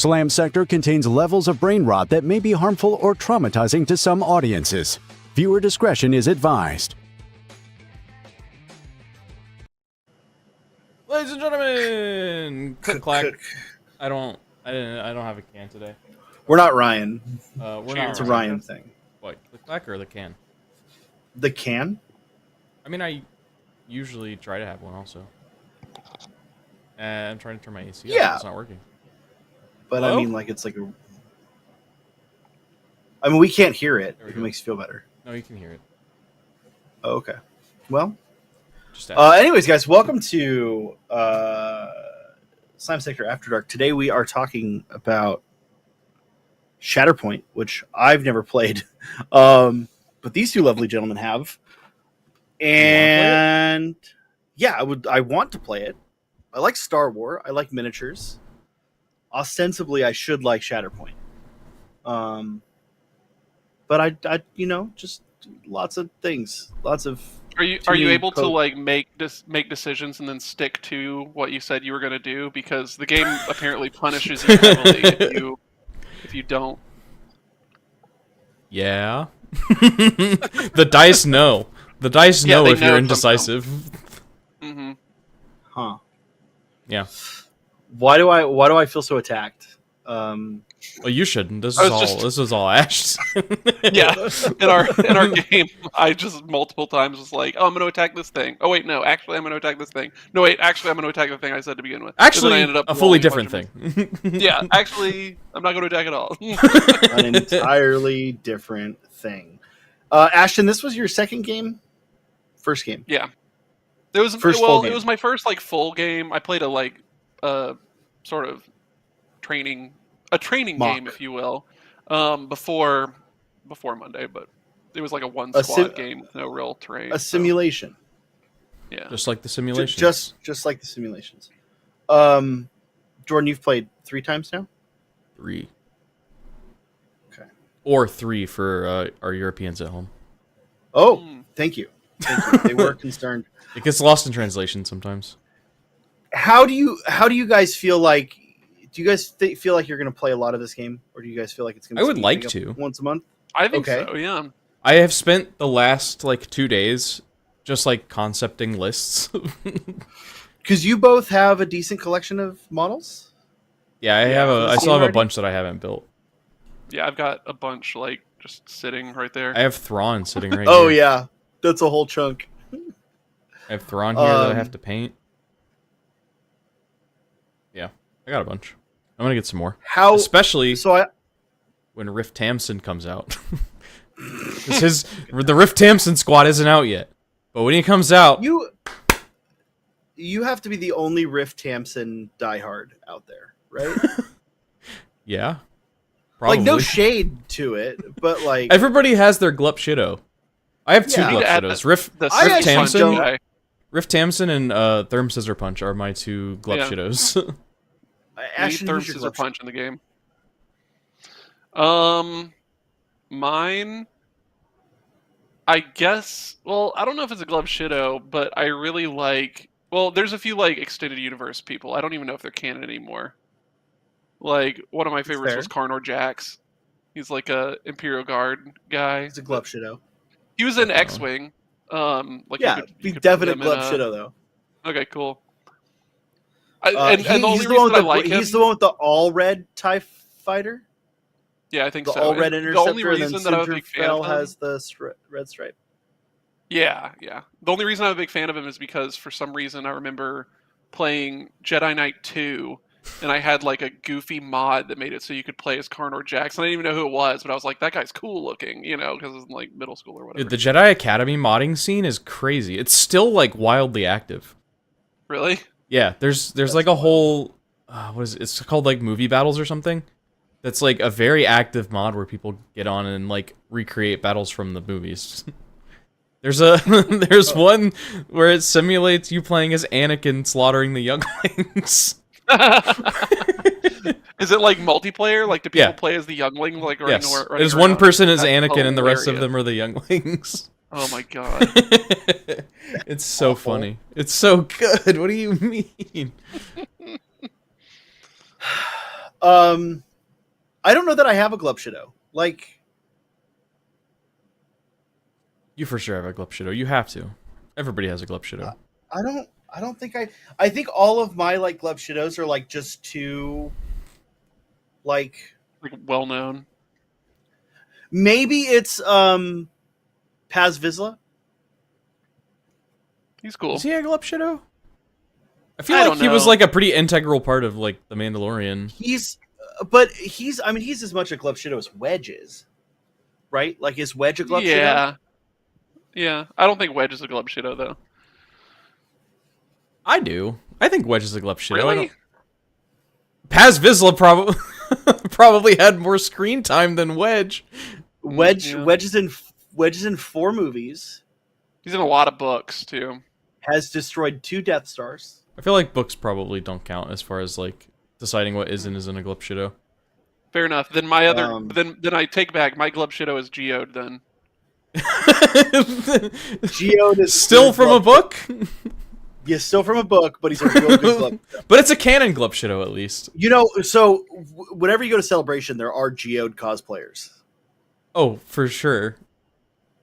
Slam Sector contains levels of brain rot that may be harmful or traumatizing to some audiences. Viewer discretion is advised. Ladies and gentlemen, click clack. I don't have a can today. We're not Ryan. We're not. It's a Ryan thing. What? Click clack or the can? The can? I mean, I usually try to have one also. And I'm trying to turn my AC off. Yeah. It's not working. But Hello? I mean, like, it's like a... I mean, we can't hear it. If it go. makes you feel better. No, you can hear it. Oh, okay. Well, Just anyways, guys, welcome to Slime Sector After Dark. Today we are talking about Shatterpoint, which I've never played. But these two lovely gentlemen have. And yeah, I want to play it. I like Star Wars. I like miniatures. Ostensibly, I should like Shatterpoint. But I just lots of things. Lots of... Are you able to like make decisions and then stick to what you said you were going to do? Because the game apparently punishes you heavily if you don't. Yeah. The dice know. The dice know if you're indecisive. Mm-hmm. Huh. Yeah. Why do I feel so attacked? Well, you shouldn't. This is all Ash. Yeah. In our game, I just multiple times was like, "Oh, I'm going to attack this thing. Oh wait, no, actually, I'm going to attack this thing. No, wait, actually, I'm going to attack the thing I said to begin with." Actually, I ended up a fully rolling different bunch thing. of yeah, actually, I'm not going to attack at all. An entirely different thing. Ashton, this was your second game? First game. Yeah. It was full game. It was my first like full game. I played a sort of training Mock. game, if you will, before Monday, but it was like a one squad game with no real terrain. A simulation. So, yeah. Just like the simulations. Just like the simulations. Jordan, you've played 3 times now? 3. Okay. Or 3 for our Europeans at home. Oh, thank you. They were concerned. It gets lost in translation sometimes. How do you guys feel like? Do you guys feel like you're going to play a lot of this game, or do you guys feel like it's going to? I would like to once a month. I think so. Yeah. I have spent the last 2 days just concepting lists. Because you both have a decent collection of models. Yeah, I still have a bunch that I haven't built. Yeah, I've got a bunch just sitting right there. I have Thrawn sitting right here. Oh yeah, that's a whole chunk. I have Thrawn here that I have to paint. Yeah, I got a bunch. I'm gonna get some more. Especially when Rift Tamsin comes out. The Rift Tamsin squad isn't out yet, but when he comes out, you have to be the only Rift Tamsin diehard out there, right? Yeah, probably. No shade to it, but everybody has their Glup Shido. I have 2 Glup Shidos. Rift Tamsin and Therm Scissor Punch are my 2 Glup Shidos. I need Therm Scissor Punch in the game. Mine, I guess. Well, I don't know if it's a Glove Shido, but I really like. Well, there's a few extended universe people. I don't even know if they're canon anymore. One of my favorites was Carnor Jax. He's like a Imperial Guard guy. He's a Glove Shido. He was in X-Wing. Be definite Glove Shido though. Okay, cool. He's the one with the all red TIE fighter. Yeah, I think the so. all red interceptor. The only reason that I was a big fan of him has the red stripe. Yeah. The only reason I'm a big fan of him is because for some reason I remember playing Jedi Knight 2, and I had a goofy mod that made it so you could play as Carnor Jax. I didn't even know who it was, but I was like, that guy's cool looking, because it's middle school or whatever. Dude, the Jedi Academy modding scene is crazy. It's still wildly active. Really? Yeah, there's a whole what is it? It's called Movie Battles or something. That's a very active mod where people get on and recreate battles from the movies. There's one where it simulates you playing as Anakin slaughtering the younglings. Is it multiplayer? Do people play as the youngling? Yes. Running There's around? one person as Anakin Hilarious. and the rest of them are the younglings. Oh my god. It's so funny. It's so good. What do you mean? I don't know that I have a Glub Shadow. Like, You for sure have a Glub Shadow. You have to. Everybody has a Glub Shadow. I don't think I think all of my like Glub Shadows are like just too like well known. maybe it's Paz Vizsla. He's cool. Is he a Glub Shadow? I feel I like don't he was know. like a pretty integral part of like the Mandalorian. He's as much a Glub Shadow as Wedge is. Right? Like is Wedge a Glub Shadow? Yeah. Yeah. I don't think Wedge is a Glub Shadow though. I do. I think Wedge is a Glub Shadow. Really? Paz Vizsla probably probably had more screen time than Wedge. Wedge Yeah. Wedge is in 4 movies. He's in a lot of books too. Has destroyed 2 Death Stars. I feel like books probably don't count as far as like deciding what is and isn't a Glub Shadow. Fair enough. Then my other then I take back my Glub Shadow is Geode then. Geode is Still from a book? Yeah, still from a book, but he's a real good Glub Shadow. But it's a canon Glub Shadow at least. You know, so whenever you go to Celebration, there are Geode cosplayers. Oh, for sure.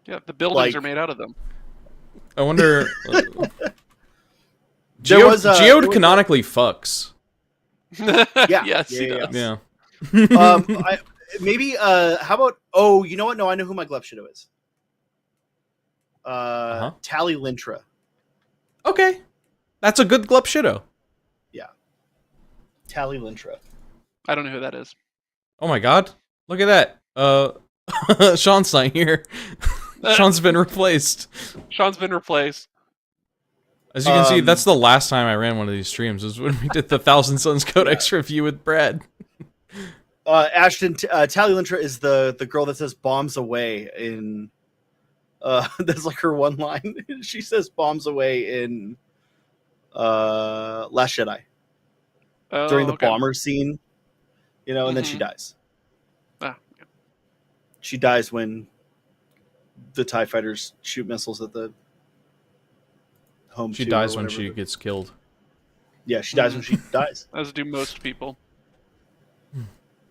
Yeah, the buildings Like- are made out of them. I wonder. There was a- Geode there was canonically fucks. Yes, he yeah. does. Yeah. Maybe how about? Oh, you know what? No, I know who my Glub Shadow is. Tally Lintra. Okay. That's a good Glub Shadow. Tally Lintra. I don't know who that is. Oh my god. Look at that. Sean's not here. Sean's been replaced. Sean's been replaced. As you can see, that's the last time I ran one of these streams, was when we did the Thousand Suns Codex review with Brad. Ashton, Tally Lintra is the girl that says "bombs away" in. That's like her one line. She says "bombs away" in Last Jedi during the bomber scene, you know, and then she dies. Ah, yeah. She dies when the TIE fighters shoot missiles at the home. She tube dies or when whatever. she gets killed. Yeah, she dies when she dies. As do most people.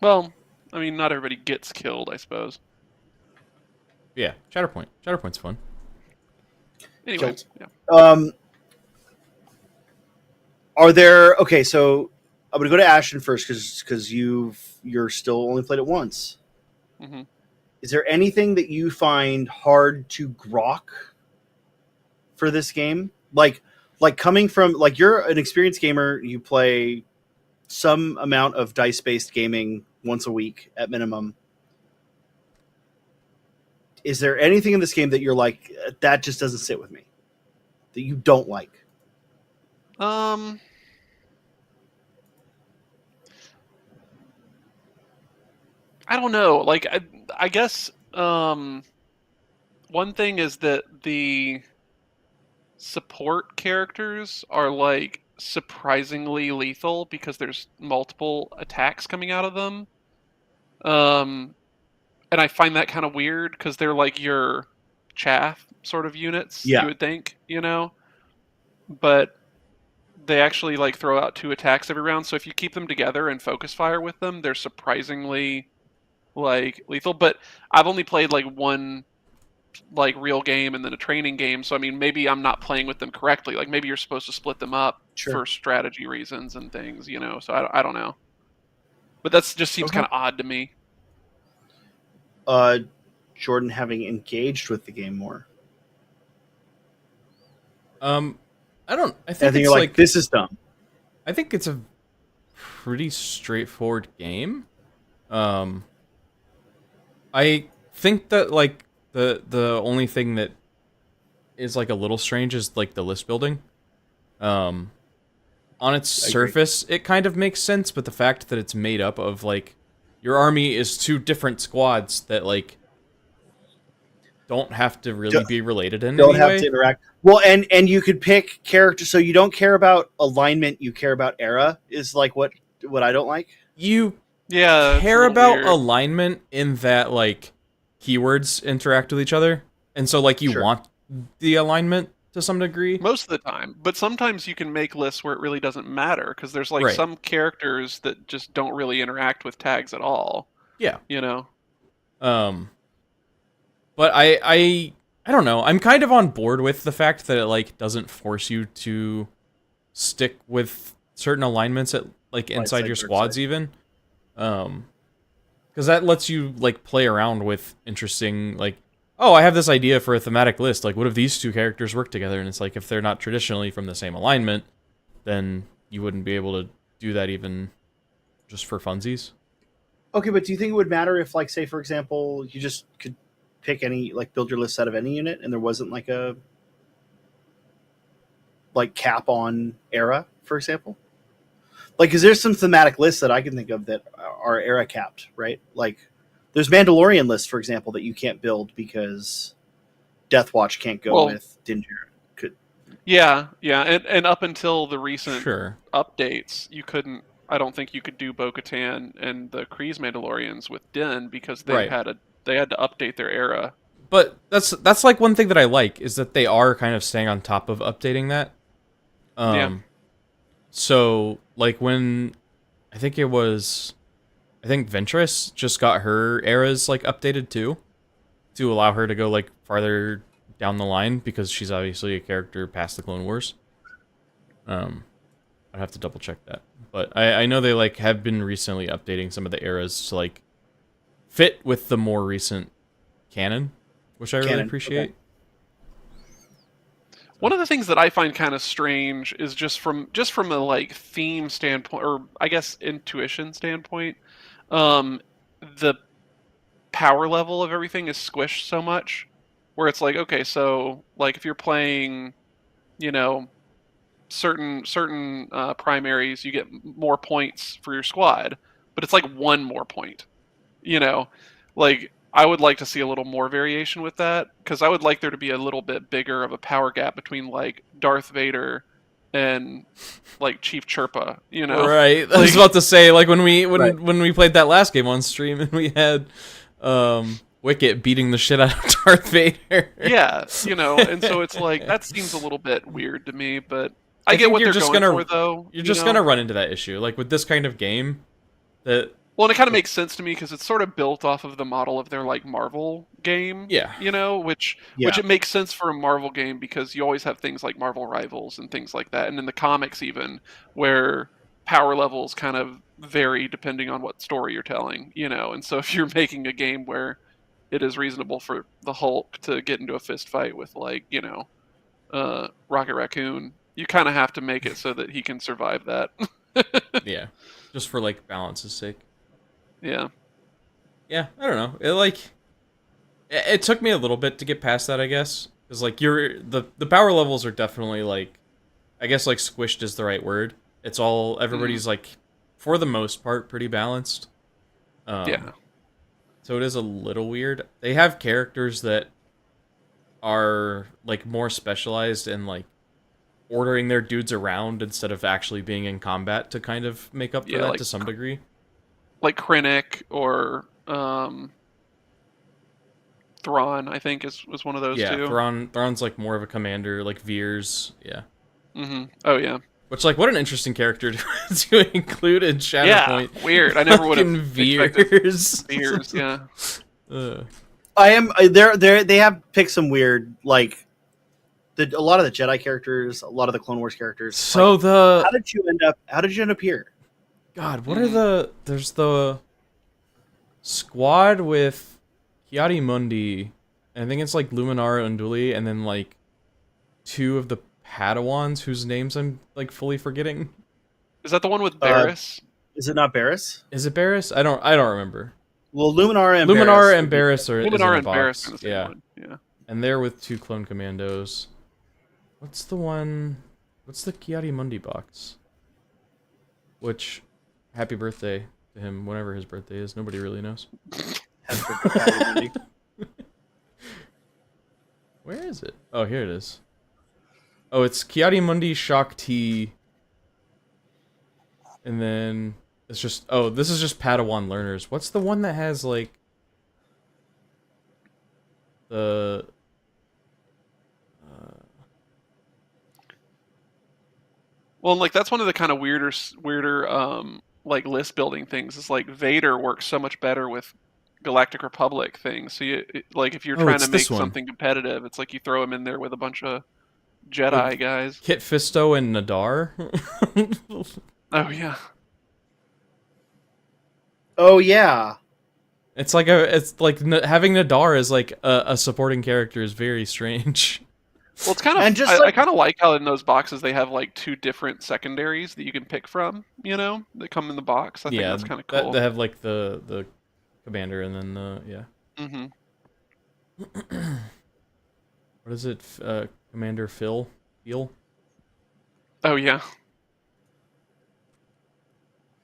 Well, I mean, not everybody gets killed, I suppose. Yeah, Shatterpoint. Shatterpoint's fun. Anyway, Killed. yeah. Are there okay? So I'm gonna go to Ashton first because you're still only played it once. Mhm. Is there anything that you find hard to grok for this game? Like coming from like you're an experienced gamer, you play some amount of dice-based gaming once a week at minimum. Is there anything in this game that you're like that just doesn't sit with me? That you don't like? I don't know. Like, I guess one thing is that the support characters are like surprisingly lethal because there's multiple attacks coming out of them. And I find that kind of weird because they're like your chaff sort of units, Yeah. you would think, you know? But they actually like throw out 2 attacks every round, so if you keep them together and focus fire with them, they're surprisingly like lethal. But I've only played like one like real game and then a training game, so I mean maybe I'm not playing with them correctly. Like maybe you're supposed to split them up for strategy reasons and things, you know. So I don't know, but that's just seems kind of odd to me. Jordan having engaged with the game more. I think I think it's you're like, this is dumb. I think it's a pretty straightforward game. I think that like the only thing that is like a little strange is like the list building. On its surface, it kind of makes sense, but the fact that it's made up of like your army is 2 different squads that like don't have to really be related in Don't any have way. to interact. Well, and you could pick characters, so you don't care about alignment. You care about era. Is like what I don't like. You Yeah, it's a care little about weird. alignment in that like keywords interact with each other, and so like you Sure. want the alignment to some degree. Most of the time, but sometimes you can make lists where it really doesn't matter because there's like Right. some characters that just don't really interact with tags at all. Yeah. You know. But I don't know. I'm kind of on board with the fact that it like doesn't force you to stick with certain alignments at like inside your squads even. Because that lets you like play around with interesting like, oh, I have this idea for a thematic list. Like, what if these two characters work together? And it's like, if they're not traditionally from the same alignment, then you wouldn't be able to do that even just for funsies. Okay, but do you think it would matter if, like, say, for example, you just could pick any, like, build your list out of any unit, and there wasn't like a like cap on era, for example? Like, because there's some thematic lists that I can think of that are era capped, right? Like, there's Mandalorian lists, for example, that you can't build because Death Watch can't go with Din Djarin. Yeah, and up until the recent Sure. updates, you couldn't. I don't think you could do Bo-Katan and the Kryze Mandalorians with Din because they Right. had to update their era. But that's like one thing that I like is that they are kind of staying on top of updating that. Yeah. So like when I think Ventress just got her eras like updated too, to allow her to go like farther down the line because she's obviously a character past the Clone Wars. I'd have to double check that, but I know they like have been recently updating some of the eras to like fit with the more recent canon, which I really appreciate. Okay. One of the things that I find kind of strange is just from a like theme standpoint, or I guess intuition standpoint, the power level of everything is squished so much, where it's like, okay, so like if you're playing, you know, certain primaries, you get more points for your squad, but it's like one more point, you know, like. I would like to see a little more variation with that, because I would like there to be a little bit bigger of a power gap between, like, Darth Vader and, like, Chief Chirpa, you know? Right. Like, I was about to say, like, when we played that last game on stream, and we had Wicket beating the shit out of Darth Vader. Yeah, you know, and so it's like, that seems a little bit weird to me, but I get what they're going for, though. You're just going to run into that issue. Like, with this kind of game, that... Well, and it kind of makes sense to me because it's sort of built off of the model of their like Marvel game, yeah, you know, which it makes sense for a Marvel game because you always have things like Marvel Rivals and things like that, and in the comics even where power levels kind of vary depending on what story you're telling, you know, and so if you're making a game where it is reasonable for the Hulk to get into a fist fight with like, you know, Rocket Raccoon, you kind of have to make it so that he can survive that. Yeah, just for like balance's sake. Yeah. Yeah, I don't know. It took me a little bit to get past that, I guess. Because, like, the power levels are definitely, like, I guess, like, squished is the right word. It's all, everybody's, like, for the most part, pretty balanced. Yeah. So it is a little weird. They have characters that are, like, more specialized in, like, ordering their dudes around instead of actually being in combat to kind of make up for that like, to some degree. Like Krennic or Thrawn, I think was one of those two. Thrawn's like more of a commander, like Veers, yeah. Mm-hmm. Oh yeah. Which, like, what an interesting character to include in Shatterpoint. Yeah, weird. I never would have Veers. Veers, yeah. I am. They have picked some weird, like, a lot of the Jedi characters, a lot of the Clone Wars characters. So like, how did you end up here? God, what are there's the squad with Kiadi-Mundi, I think it's like Luminara Unduli, and then like two of the Padawans whose names I'm like fully forgetting. Is that the one with Barriss? Is it not Barriss? Is it Barriss? I don't remember. Well, Luminara and Barriss are Luminara in a box. Barriss, yeah. One. Yeah. And they're with two clone commandos. What's the Kiadi-Mundi box? Which, happy birthday to him, whenever his birthday is. Nobody really knows. Where is it? Oh, here it is. Oh, it's Kiadi-Mundi Shock T. And then it's just... Oh, this is just Padawan learners. What's the one that has, like... The... Well, and, like that's one of the kind of weirder like list building things. Is like Vader works so much better with Galactic Republic things. So like if you're trying it's to make this one. something competitive, it's like you throw him in there with a bunch of Jedi guys. Kit Fisto and Nadar. Oh yeah. Oh yeah. It's like having Nadar as like a supporting character is very strange. Well, it's kind of. And just I like- kind of like how in those boxes they have like 2 different secondaries that you can pick from. You know, that come in the box. I think that's kind of cool. They have like the commander and then the Mm-hmm. what is it? Commander Phil? Oh yeah.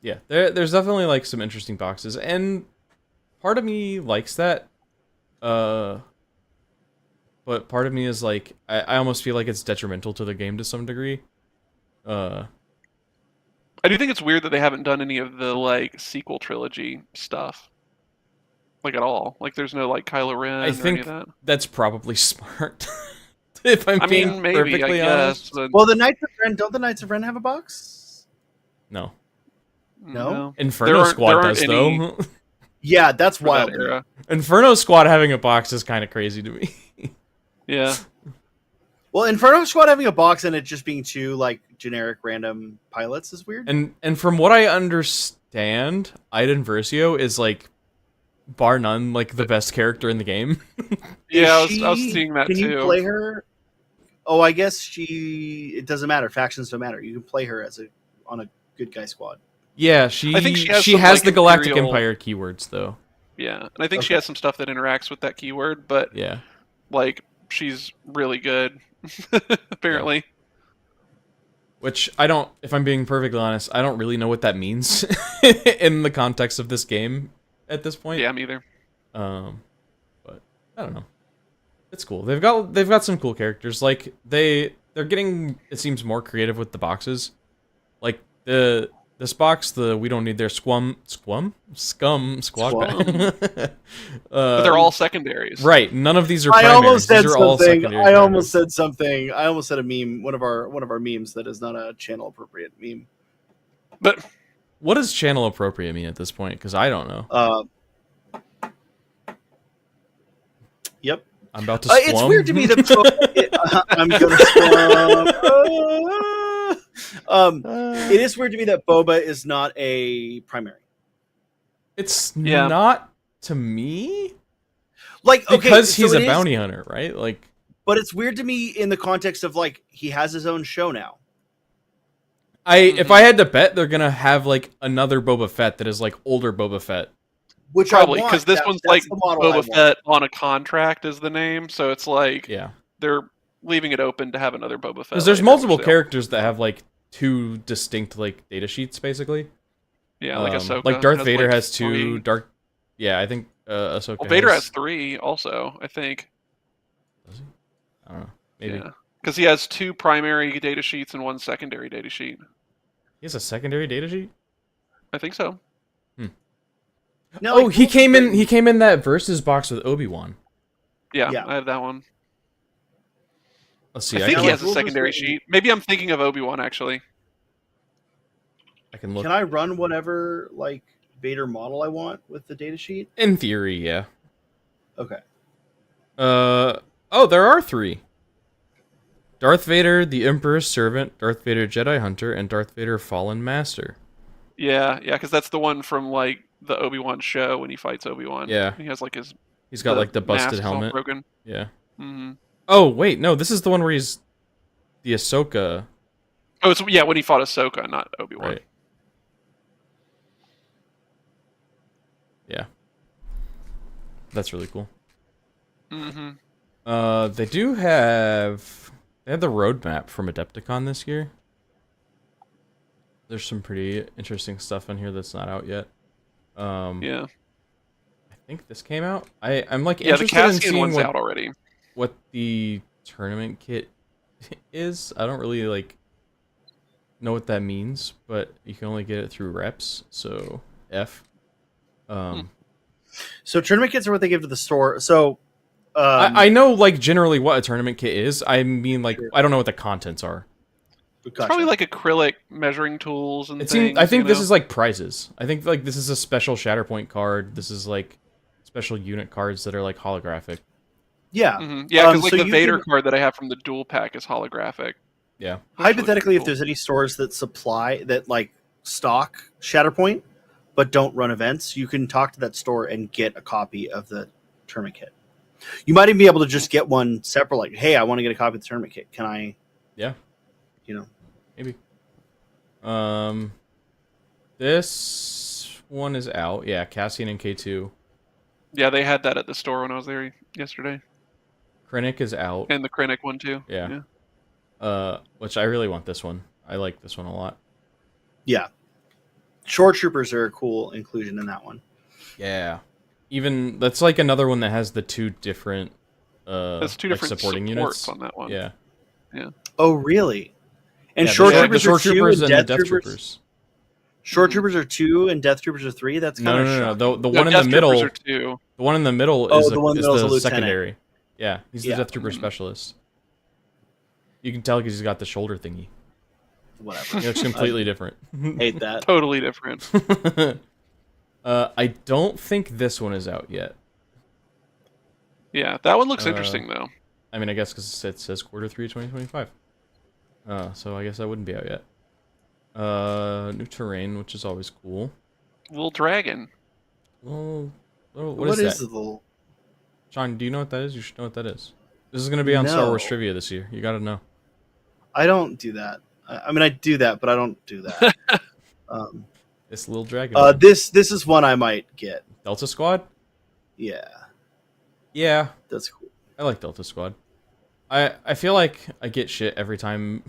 Yeah, there's definitely like some interesting boxes, and part of me likes that. But part of me is like, I almost feel like it's detrimental to the game to some degree. I do think it's weird that they haven't done any of the like sequel trilogy stuff, like at all. Like, there's no like Kylo Ren I or think any of that. that's probably smart. If I'm I being mean, maybe perfectly I honest. guess. But Well, the Knights of Ren, don't the Knights of Ren have a box? No. No? Inferno There Squad aren't does any though. Yeah, that's for that wild. era. Inferno Squad having a box is kind of crazy to me. Yeah. Well, Inferno Squad having a box and it just being 2 like generic random pilots is weird. And from what I understand, Iden Versio is like, bar none, like the best character in the game. Yeah, I Is was she- seeing that Can too. you play her? Oh, I guess it doesn't matter. Factions don't matter. You can play her on a good guy squad. Yeah, I think she has some, has like, the Galactic Imperial- Empire keywords though. Yeah, and I think she Okay. has some stuff that interacts with that keyword, but Yeah. like she's really good, apparently. Which I don't, if I'm being perfectly honest, I don't really know what that means in the context of this game at this point. Yeah, me either. But I don't know. It's cool. They've got some cool characters. Like they're getting, it seems, more creative with the boxes. Like this box, we don't need their scum squad. But they're all secondaries. Right. None of these are I primaries. almost said These are all something. secondary I almost characters. said something. I almost said a meme. One of our memes that is not a channel appropriate meme. But What does channel appropriate mean at this point? Because I don't know. Yep. I'm about to It's squum. weird to me that I'm gonna squum. It is weird to me that Boba is not a primary. It's Yeah. not to me. Like, okay, Because so he's it a is, bounty hunter, right? Like, but it's weird to me in the context of like he has his own show now. if I had to bet, they're gonna have like another Boba Fett that is like older Boba Fett. Which probably I want. because this That- one's that's like the model I Boba want. Fett on a contract is the name, so it's like Yeah, they're leaving it open to have another Boba Fett. because there's later, multiple so- characters that have like 2 distinct like data sheets, basically. Yeah, like Ahsoka. Like Darth has, Vader like, has 2. 3. Yeah, I think Ahsoka. Well, Vader has 3 also, I think. Does he? I don't know. Maybe Yeah, because he has 2 primary data sheets and 1 secondary data sheet. he has a secondary data sheet. I think so. No, Oh, like, he came in. He came in that versus box with Obi-Wan. Yeah, Yeah. I have that one. Let's see. I think can he look. has a secondary sheet. Maybe I'm thinking of Obi-Wan actually. I can look. Can I run whatever like Vader model I want with the data sheet? In theory, yeah. Okay. Oh, there are 3. Darth Vader, the Emperor's Servant, Darth Vader Jedi Hunter, and Darth Vader Fallen Master. Yeah, because that's the one from like the Obi-Wan show when he fights Obi-Wan. Yeah. He has like his. He's got like the mask busted is all helmet. broken. Yeah. hmm Oh, wait, no, this is the one where he's the Ahsoka. Oh, it's when he fought Ahsoka, not Obi-Wan. Right. Yeah. That's really cool. hmm They do have... They have the roadmap from Adepticon this year. There's some pretty interesting stuff in here that's not out yet. Yeah. I think this came out. I'm like Yeah, the interested in Cassian seeing one's what, out already. what the tournament kit is. I don't really like know what that means, but you can only get it through reps, so F. So tournament kits are what they give to the store. So I know like generally what a tournament kit is. I mean like I don't know what the contents are. It's probably like acrylic measuring tools and things. I think this is like prizes. I think like this is a special Shatterpoint card. This is like special unit cards that are like holographic. Yeah. Yeah, because like the Vader card that I have from the dual pack is holographic. Yeah. Hypothetically, if there's any stores that like stock Shatterpoint but don't run events, you can talk to that store and get a copy of the tournament kit. You might even be able to just get one separate, like, hey, I want to get a copy of the tournament kit. Can I? Yeah. You know. Maybe. This one is out. Yeah, Cassian and K2. Yeah, they had that at the store when I was there yesterday. Krennic is out. And the Krennic one too. Yeah. Which I really want this one. I like this one a lot. Yeah. Shore Troopers are a cool inclusion in that one. Yeah. Even that's like another one that has the two different That's two different supporting units on that one. Yeah. Yeah. Oh, really? And yeah, Shore the Troopers Shore are 2 Troopers and and Death the Death Troopers. Troopers. Shore Troopers are 2 and Death Troopers are 3. That's kind of no. The one in the middle. Are 2. The one in the middle is the secondary. Yeah, he's the Death Trooper specialist. You can tell because he's got the shoulder thingy. Whatever. He looks completely different. Hate that. Totally different. I don't think this one is out yet. Yeah, that one looks interesting though. I mean, I guess because it says Q3 2025. So I guess that wouldn't be out yet. New terrain, which is always cool. Little dragon. Well, what What is is that? the... Sean, do you know what that is? You should know what that is. This is going to be on Star Wars Trivia this year. You got to know. I don't do that. I mean, I do that, but I don't do that. This little dragon. This is one I might get. Delta Squad? Yeah. Yeah. That's cool. I like Delta Squad. I feel like I get shit every time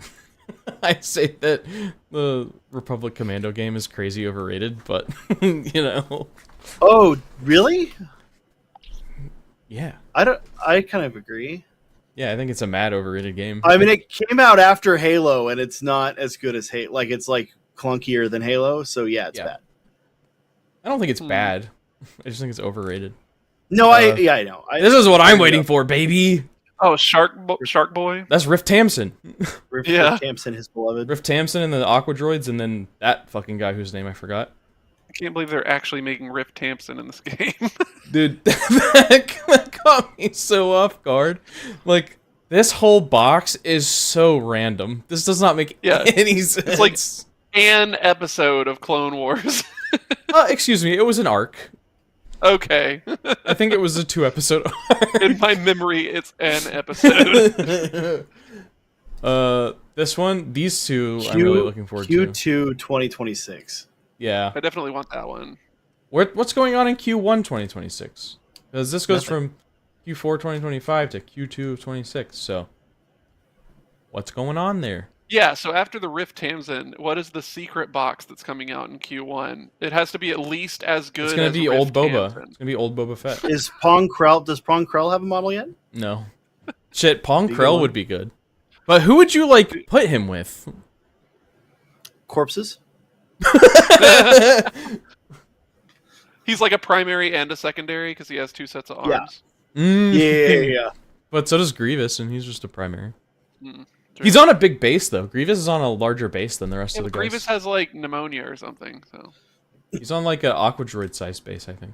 I say that the Republic Commando game is crazy overrated, but, you know. Oh, really? Yeah. I kind of agree. Yeah, I think it's a mad overrated game. I mean, it came out after Halo, and it's not as good as Halo. Like, it's like clunkier than Halo, so yeah, it's bad. I don't think it's bad. I just think it's overrated. No, I know. This is what I'm waiting for, baby. Oh, Shark Boy. That's Riff Tamson. Riff Tamson, his beloved. Riff Tamson and the Aqua Droids, and then that fucking guy whose name I forgot. I can't believe they're actually making Riff Tamson in this game. Dude, that caught me so off guard. Like, this whole box is so random. This does not make any sense. It's like an episode of Clone Wars. Excuse me, it was an arc. Okay. I think it was a 2-episode arc. In my memory, it's an episode. This one, these two, I'm really looking forward to. Q2 2026. Yeah. I definitely want that one. What's going on in Q1 2026? Because this goes from Q4 2025 to Q2 of 26, so what's going on there? Yeah, so after the Rift Tamsin, what is the secret box that's coming out in Q1? It has to be at least as good as It's going to be Rift old Boba. Tamsin. It's going to be old Boba Fett. Does Pong Krell have a model yet? No. Shit, Pong Krell would be good. But who would you, like, put him with? Corpses? He's like a primary and a secondary because he has 2 sets of arms. Yeah. But so does Grievous, and he's just a primary. True. He's on a big base, though. Grievous is on a larger base than the rest of the guys. Grievous has like pneumonia or something, so He's on like an Aqua Droid size base, I think.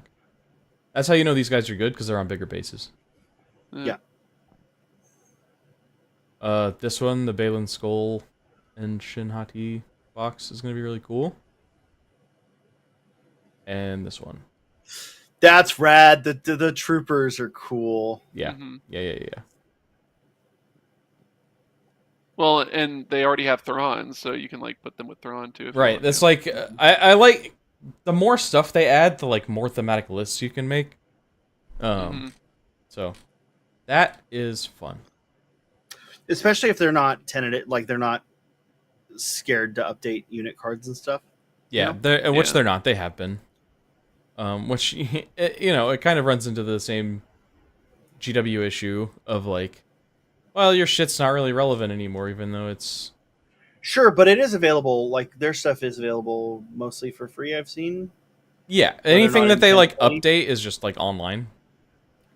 That's how you know these guys are good, because they're on bigger bases. Yeah. This one, the Balin Skull and Shinhati box is going to be really cool. And this one. That's rad. The troopers are cool. Yeah. Yeah. Well, and they already have Thrawn, so you can like put them with Thrawn too. Right. That's like I like the more stuff they add, the like more thematic lists you can make. So that is fun. Especially if they're not tentative, like they're not scared to update unit cards and stuff. Yeah, which they're not. They have been. Which it kind of runs into the same GW issue of like, well, your shit's not really relevant anymore, even though it's... Sure, but it is available. Like, their stuff is available mostly for free, I've seen. Yeah, anything that they, like, update is just, like, online.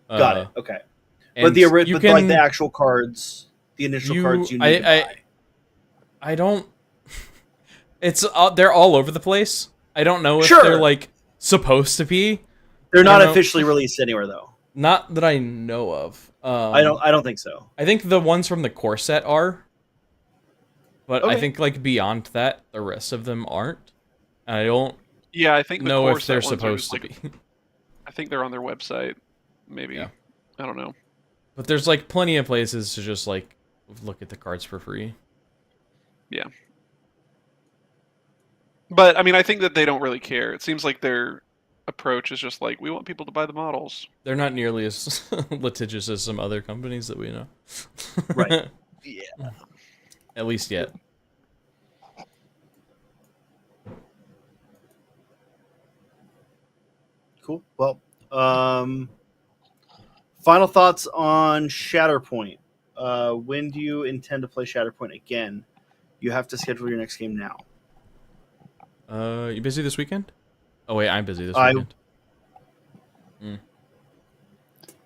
Got it, okay. But like, the actual cards, the initial cards you need to buy. I don't. It's they're all over the place. I don't know if Sure. they're like supposed to be. They're not know. officially released anywhere though. Not that I know of. I don't think so. I think the ones from the core set are, but I Okay. think like beyond that, the rest of them aren't. And I don't Yeah, I think the know core if they're set ones are supposed to just, be. I think they're on their website. Maybe. Yeah. I don't know. But there's like plenty of places to just like look at the cards for free. Yeah. But I mean, I think that they don't really care. It seems like their approach is just like, we want people to buy the models. They're not nearly as litigious as some other companies that we know. Right. Yeah. At least yet. Cool. Well, final thoughts on Shatterpoint. When do you intend to play Shatterpoint again? You have to schedule your next game now. You busy this weekend? Oh wait, I'm busy this I- weekend.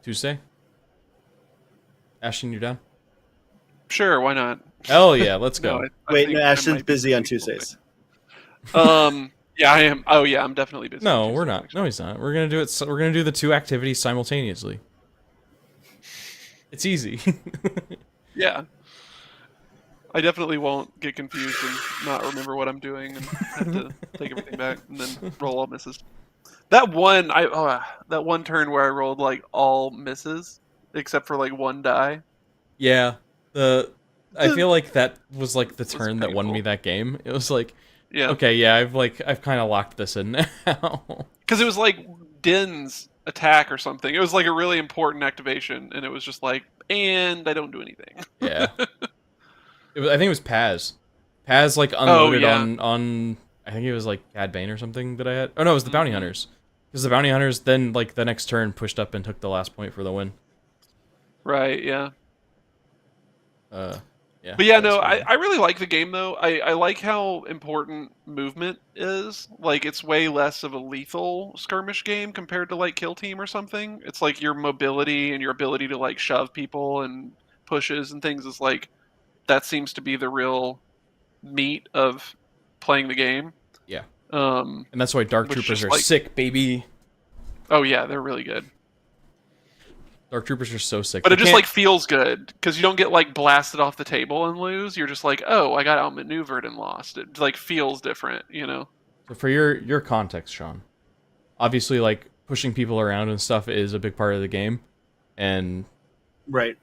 Tuesday? Ashton, you down? Sure, why not? Hell yeah, let's go. No, I Wait, think no, I Ashton's might be busy on doing Tuesdays. something. Yeah, I am. Oh yeah, I'm definitely busy. No, on we're Tuesdays, not. actually. No, he's not. We're gonna do it. We're gonna do the two activities simultaneously. It's easy. Yeah. I definitely won't get confused and not remember what I'm doing and have to take everything back and then roll all misses. That one turn where I rolled like all misses except for like one die. Yeah. I feel like that was like the Was turn that won me painful. that game. It was like, Yeah. okay, yeah, I've kind of locked this in now. Because it was like Din's attack or something. It was like a really important activation, and it was just like, and I don't do anything. Yeah. I think it was Paz. Paz like unloaded yeah. on I think it was like Cad Bane or something that I had. Oh no, it was the Bounty Hunters. Because the Bounty Hunters then like the next turn pushed up and took the last point for the win. Right, yeah. Yeah. But yeah, that's no, fine. I really like the game, though. I like how important movement is. Like, it's way less of a lethal skirmish game compared to, like, Kill Team or something. It's like your mobility and your ability to, like, shove people and pushes and things is, like, that seems to be the real meat of playing the game. Yeah. Um, And that's why Dark which Troopers just, are like- sick, baby. oh, yeah, they're really good. Dark Troopers are so sick. But You it just, can't- like, feels good, because you don't get, like, blasted off the table and lose. You're just like, oh, I got outmaneuvered and lost. It, like, feels different, you know? So for your context, Sean, obviously like pushing people around and stuff is a big part of the game, and Right.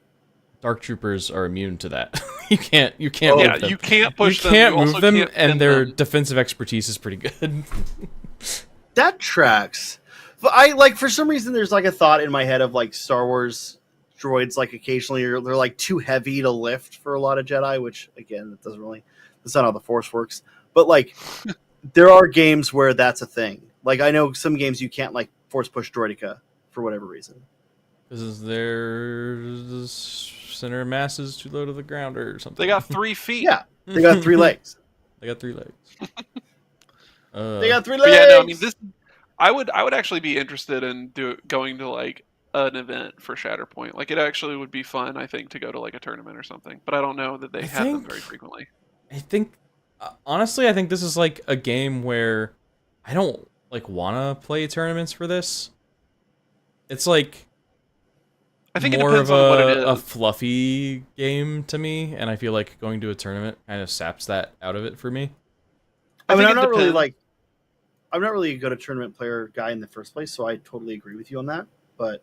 Dark Troopers are immune to that. you can't Oh, move Yeah, them. you can't push them. You can't you also move them, can't pin and their them. defensive expertise is pretty good. That tracks. But I like for some reason there's like a thought in my head of like Star Wars droids like occasionally they're like too heavy to lift for a lot of Jedi, which again that's not how the Force works. But like there are games where that's a thing. Like I know some games you can't like force push droideka for whatever reason. This is their center of mass is too low to the ground or something. They got 3 feet. Yeah, they got 3 legs. They got 3 legs. They got 3 But legs. yeah, no, I mean this. I would actually be interested in going to like an event for Shatterpoint. Like it actually would be fun, I think, to go to like a tournament or something. But I don't know that they have them very frequently. I think, honestly, I think this is like a game where I don't like want to play tournaments for this. It's like I think it more depends of on what it a is. fluffy game to me, and I feel like going to a tournament kind of saps that out of it for me. I mean, think I'm it not really depends. like I'm not really a good tournament player guy in the first place, so I totally agree with you on that. But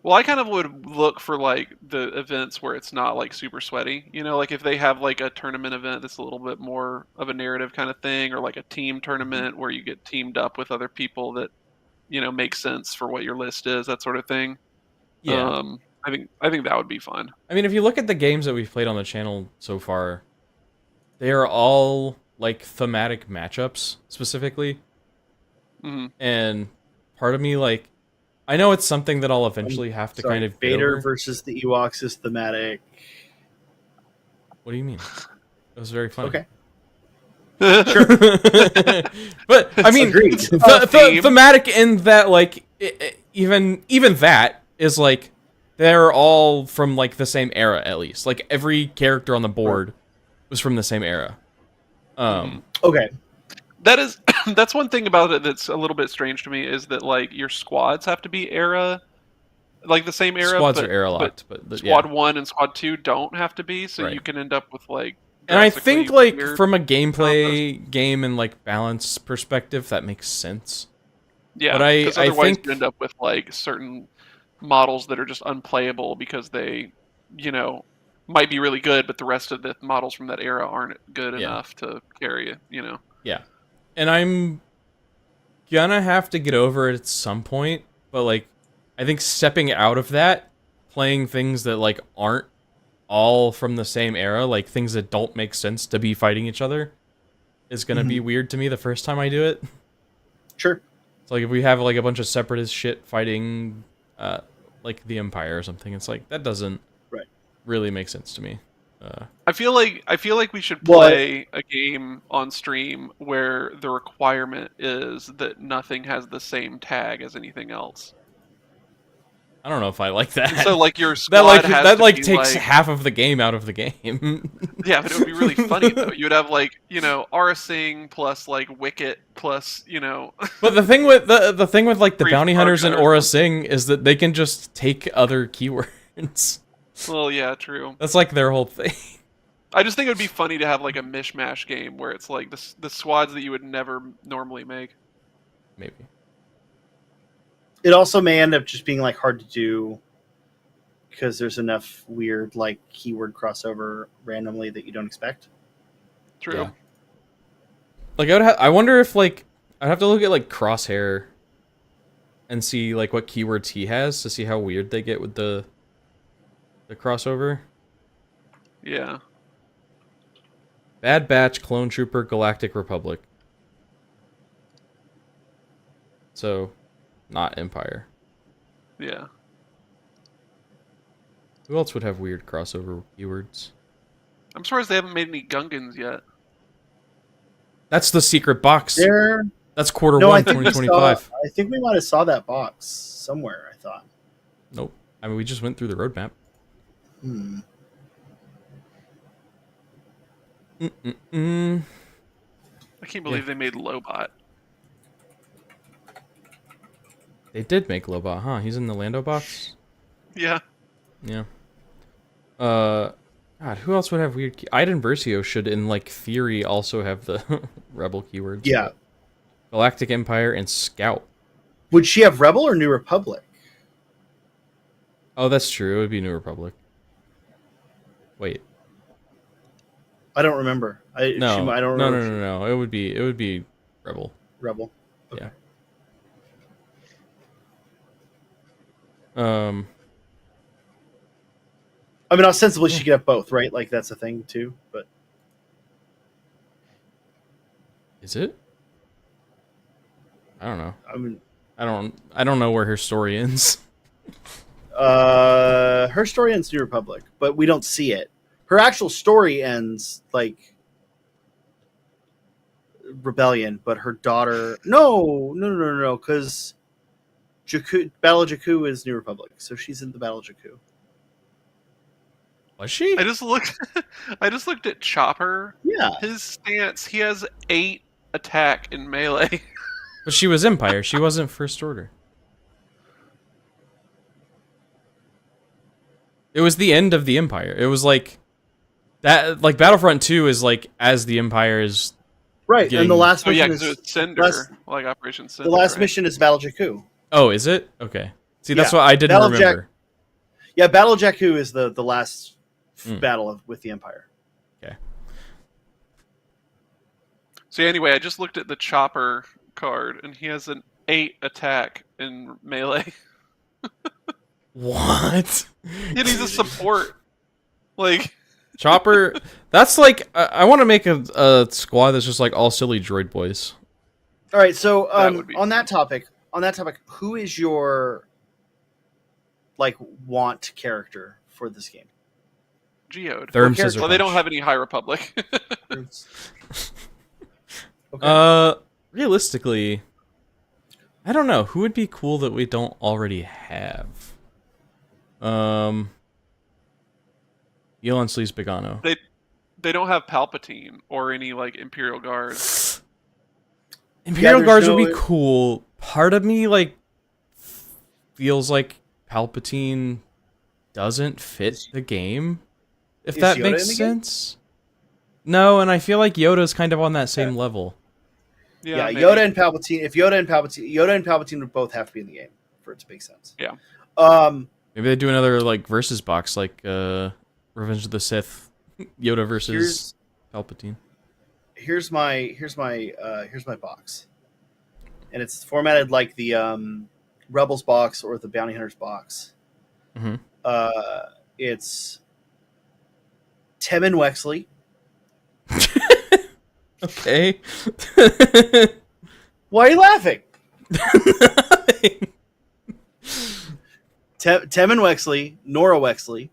Well, I kind of would look for like the events where it's not like super sweaty. You know, like if they have like a tournament event that's a little bit more of a narrative kind of thing, or like a team tournament where you get teamed up with other people that, you know, make sense for what your list is, that sort of thing. Yeah. I think that would be fun. I mean, if you look at the games that we've played on the channel so far, they are all like thematic matchups specifically. Hmm. And part of me, like, I know it's something that I'll eventually have to kind of get Vader over. versus the Ewoks is thematic. What do you mean? It was very funny. Okay. Sure. But I mean, Agreed. Theme. thematic in that, like, even that is like they're all from like the same era at least. Like every character on the board was from the same era. Okay. That is that's one thing about it that's a little bit strange to me is that like your squads have to be era, like the same era. Squads but, are era locked, but but squad 1 and squad 2 don't have to be, so Right. you can end up with like. And I think like weird from a gameplay game and like balance perspective, that makes sense. Yeah, but I otherwise think you end up with like certain models that are just unplayable because they, might be really good, but the rest of the models from that era aren't good enough to carry it. Yeah, and I'm gonna have to get over it at some point. But like, I think stepping out of that, playing things that like aren't all from the same era, like things that don't make sense to be fighting each other, is gonna be weird to me the first time I do it. Sure. So like if we have like a bunch of separatist shit fighting like the Empire or something, it's like that doesn't really make sense to me. I feel like we should play a game on stream where the requirement is that nothing has the same tag as anything else. I don't know if I like that. And so like your squad that takes half of the game out of the game. Yeah, but it would be really funny though. You would have like, Aurasing plus like Wicket plus, But the thing with the thing with like the Brief bounty hunters in Archer. Aura Sing is that they can just take other keywords. Well, yeah, true. That's like their whole thing. I just think it would be funny to have like a mishmash game where it's like the squads that you would never normally make. Maybe. It also may end up just being like hard to do because there's enough weird like keyword crossover randomly that you don't expect. True. Yeah. Like I wonder if like I'd have to look at like Crosshair and see like what keywords he has to see how weird they get with the crossover. Yeah. Bad Batch, Clone Trooper, Galactic Republic. So, not Empire. Yeah. Who else would have weird crossover keywords? I'm surprised they haven't made any Gungans yet. That's the secret box. There. That's quarter No, one, I think 2025. I think we might have saw that box somewhere. I thought. Nope. I mean, we just went through the roadmap. I can't believe they made Lobot. They did make Lobot, huh? He's in the Lando box? Yeah. Yeah. God, who else would have weird Iden Versio should, in, like, theory, also have the Rebel keywords. Yeah. Galactic Empire and Scout. Would she have Rebel or New Republic? Oh, that's true. It would be New Republic. Wait. I don't remember. I don't remember. No. It would be Rebel. Rebel. Okay. Yeah. I mean, ostensibly she could have both, right? Like that's a thing too. But is it? I don't know. I mean, I don't know where her story ends. her story ends New Republic, but we don't see it. Her actual story ends like Rebellion, but her daughter. No, because Battle of Jakku is New Republic, so she's in the Battle of Jakku. Was she? I just looked at Chopper. Yeah. His stance, he has 8 attack in melee. But she was Empire. She wasn't First Order. It was the end of the Empire. It was like that. Like Battlefront 2 is like as the Empire is Right, and the last Oh yeah, mission because is it was Cinder, like Operation Cinder. the last right? mission is Battle of Jakku. Oh, is it? Okay. See, that's Yeah. what I didn't Battle of remember. Yeah, Battle of Jakku is the last battle with the Empire. Okay. So anyway, I just looked at the Chopper card, and he has an 8 attack in melee. What? And he's a support. Like Chopper. That's like I want to make a squad that's just like all silly droid boys. All right, so That would be on that topic, who is your like want character for this game? Geode. Therm character- Scissor Well, they don't Punch. have any High Republic. Okay. Realistically, I don't know who would be cool that we don't already have. Elon Sleaze Bigano. They don't have Palpatine or any like Imperial guards. Imperial there's guards would be no- cool. Part of me like feels like Palpatine doesn't fit the game. If Is that Yoda makes in the game? sense. No, and I feel like Yoda's kind of on that same level. Yeah, maybe. Yoda and Palpatine. If Yoda and Palpatine would both have to be in the game for it to make sense. Yeah. Maybe they do another like versus box, like Revenge of the Sith, Yoda versus Palpatine. Here's my box, and it's formatted like the Rebels box or the Bounty Hunters box. Mm-hmm. It's Temmin Wexley, Okay. why are you laughing? Temmin Wexley, Nora Wexley,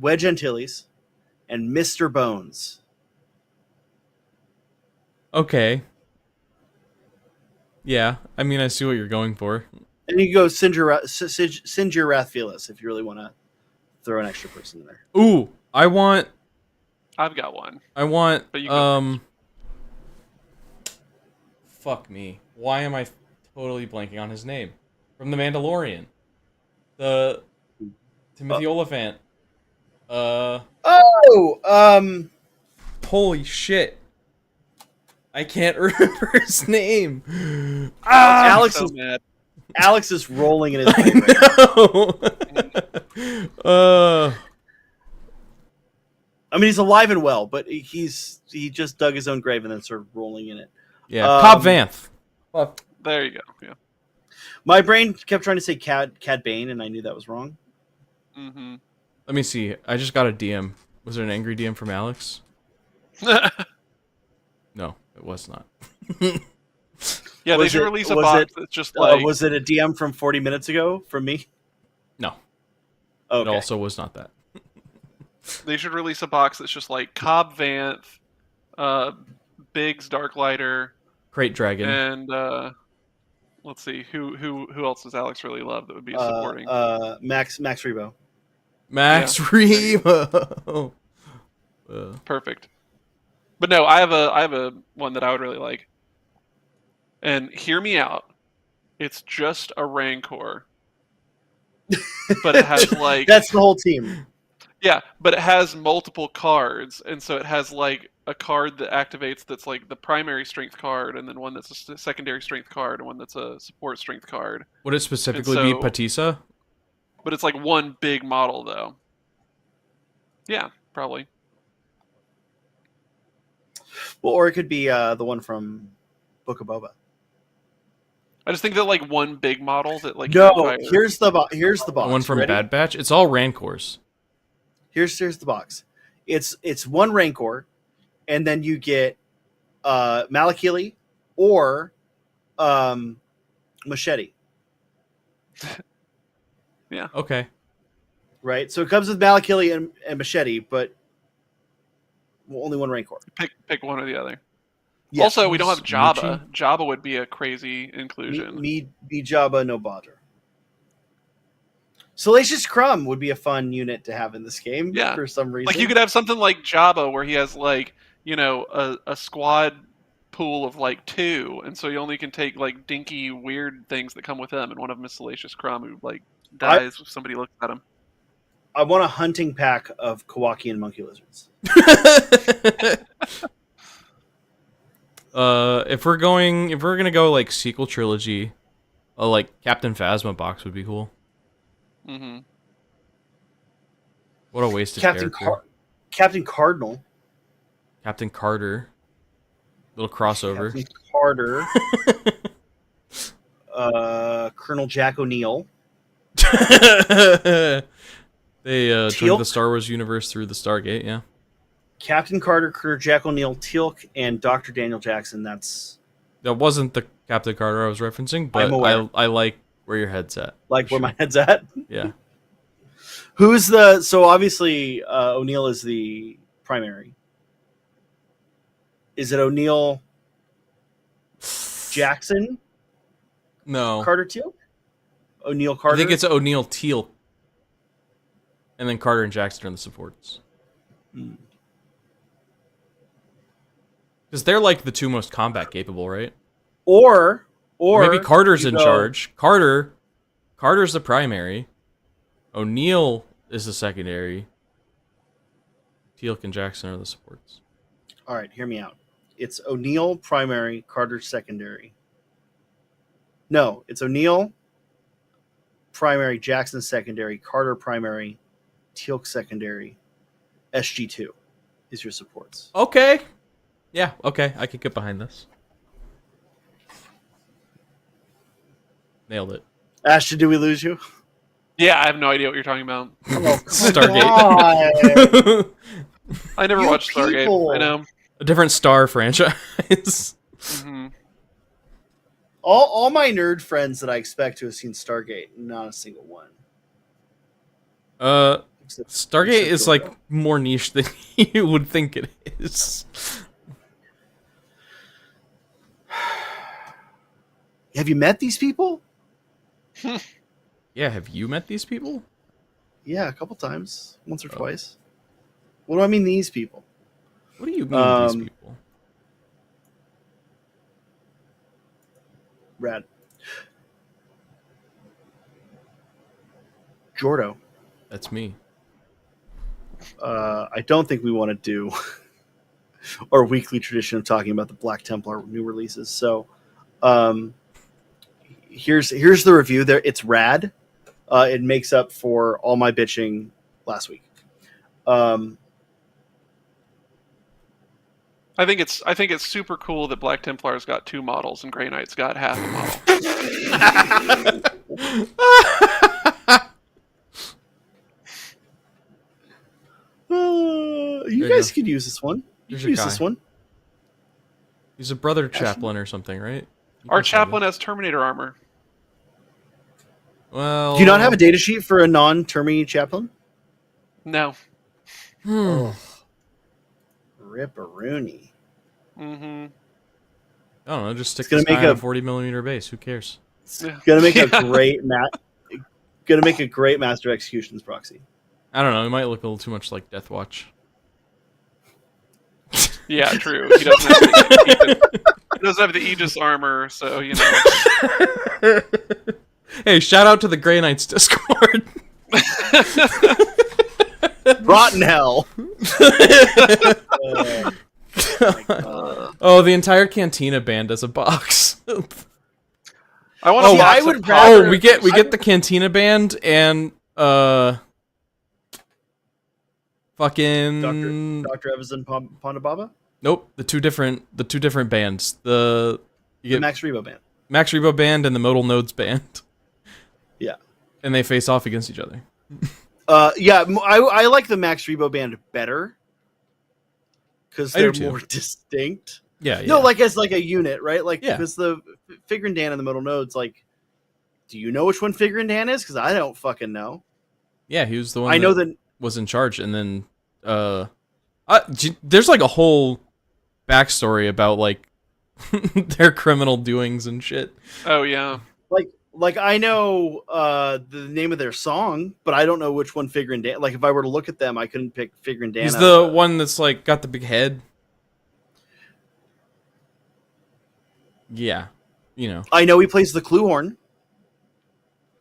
Wedge Antilles, and Mr. Bones. Okay. Yeah, I mean, I see what you're going for. And you can go Sinjir Rathfelis if you really want to throw an extra person in there. Ooh, I want, I've got one. But you go fuck me. Why am I totally blanking on his name? From The Mandalorian. The Timothy Oliphant. Holy shit. I can't remember his name. Alex so is mad. Alex is rolling in his grave right now. No. I mean, he's alive and well, but he just dug his own grave and then started rolling in it. Yeah, Cobb Vanth. Fuck. There you go. Yeah. My brain kept trying to say Cad Bane, and I knew that was wrong. Mm-hmm. Let me see. I just got a DM. Was it an angry DM from Alex? No, it was not. Yeah, they Was should it- release a was box it- that's just like Was it a DM from 40 minutes ago from me? No, Okay. it also was not that. they should release a box that's just like Cobb Vanth, Biggs Darklighter, Crate Dragon. and let's see who else does Alex really love that would be supporting? Max Rebo. Max Rebo. Perfect. But no, I have a one that I would really like. And hear me out. It's just a Rancor. But it has like That's the whole team. yeah, but it has multiple cards, and so it has like a card that activates that's like the primary strength card, and then one that's a secondary strength card, and one that's a support strength card. Would it specifically And be so- Patissa? But it's like one big model though. Yeah, probably. Well, or it could be the one from Book of Boba. I just think that like one big model that like No, your entire- here's the box. The one from Ready? Bad Batch? It's all Rancors. Here's the box. It's one Rancor, and then you get Malakili or Machete. Okay. Right? So it comes with Malakili and Machete, but only one Rancor. pick one or the other. Yes. Also, we don't have Jabba. Muchi? Jabba would be a crazy inclusion. Me Jabba, no bother. Salacious Crumb would be a fun unit to have in this game Yeah. for some reason. Like you could have something like Jabba where he has like, you know, a squad pool of like 2, and so you only can take like dinky weird things that come with him, and one of them is Salacious Crumb who like dies if somebody looks at him. I want a hunting pack of Kowakian monkey lizards. If we're gonna go like sequel trilogy, a like Captain Phasma box would be cool. Mm-hmm. What a wasted Captain character. Captain Cardinal. Captain Carter. Little crossover. Captain Carter. Colonel Jack O'Neill. They Teal'c? joined the Star Wars universe through the Stargate, yeah. Captain Carter, Colonel Jack O'Neill, Teal'c, and Dr. Daniel Jackson. That's That wasn't the Captain Carter I was referencing, but I'm aware. I like where your head's at. like where my head's at. Yeah. Who's the... So obviously O'Neill is the primary. Is it O'Neill, Jackson, No. Carter, Teal'c? O'Neill, Carter? I think it's O'Neill Teal. And then Carter and Jackson are the supports. Because they're like the two most combat capable, right? Or Maybe Carter's you in go- charge. Carter's the primary. O'Neill is the secondary. Teal'c and Jackson are the supports. All right, hear me out. It's O'Neill primary, Carter secondary. No, it's O'Neill primary, Jackson secondary, Carter primary, Teal'c secondary, SG2 is your supports. Okay. Yeah, okay. I could get behind this. Nailed it. Ashton, did we lose you? Yeah, I have no idea what you're talking about. Stargate. I never You watched Stargate. people. I know. A different Star franchise. Hmm. All my nerd friends that I expect to have seen Stargate, not a single one. Except Stargate except is Gordo. like more niche than you would think it is. Have you met these people? Yeah, have you met these people? Yeah, a couple times, once or twice. What do I mean, these people? What do you mean these people? Rad. Jordo. That's me. I don't think we want to do our weekly tradition of talking about the Black Templar new releases. So, here's the review. There, it's rad. It makes up for all my bitching last week. I think it's super cool that Black Templar's got 2 models and Grey Knight's got half a model. You There you guys go. could use this one. You Here's could your use guy. this one. He's a brother chaplain or something, right? You Our can find chaplain it. has Terminator armor. Well, Do you not have a data sheet for a non-Terminator chaplain? No. Hmm. Ripperoonie. Mm-hmm. I don't know. Just stick It's gonna this guy make on a- a 40mm base. Who cares? Yeah. Gonna make a great Master Executions proxy. I don't know. It might look a little too much like Death Watch. Yeah, true. He doesn't have the Aegis armor, so you know. Hey, shout out to the Grey Knights Discord. Rotten hell. Oh, the entire Cantina band as a box. I want Oh, to. I would rather- Oh, we get the Cantina band and fucking Dr. Evans and Ponda Baba? nope, the two different bands. You The get Max Rebo band. Max Rebo band and the Modal Nodes band. Yeah. And they face off against each other. I like the Max Rebo band better because I do they're too. more distinct. Yeah, yeah. No, like as like a unit, right? Like Yeah. because the Figure and Dan and the Middle Nodes, like, do you know which one Figure and Dan is? Because I don't fucking know. Yeah, he was the one I know that. was in charge, and then there's like a whole backstory about like their criminal doings and shit. Oh yeah. Like I know the name of their song, but I don't know which one Figure and Dan. Like if I were to look at them, I couldn't pick Figure and Dan. He's out the of one that's like got the big head. Yeah, you know I know he plays the clue horn.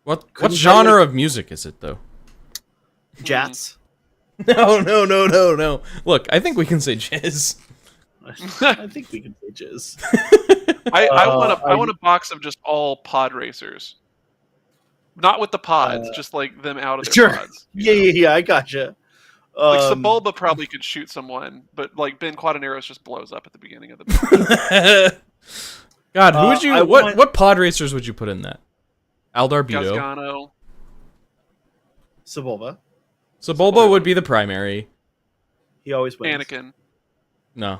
what Couldn't genre like- of music is it though? Jats. No. Look, I think we can say jizz. I think we can say jizz. I want a box of just all pod racers. Not with the pods, just like them out of their Sure. pods. you Yeah, know? I gotcha. Like Sebulba probably could shoot someone, but like Ben Quadraneros just blows up at the beginning of the God, who would you? I want- What pod racers would you put in that? Aldar Beto. Gasgano. Sebulba. So Bulba would be the primary. He always wins. Anakin. No,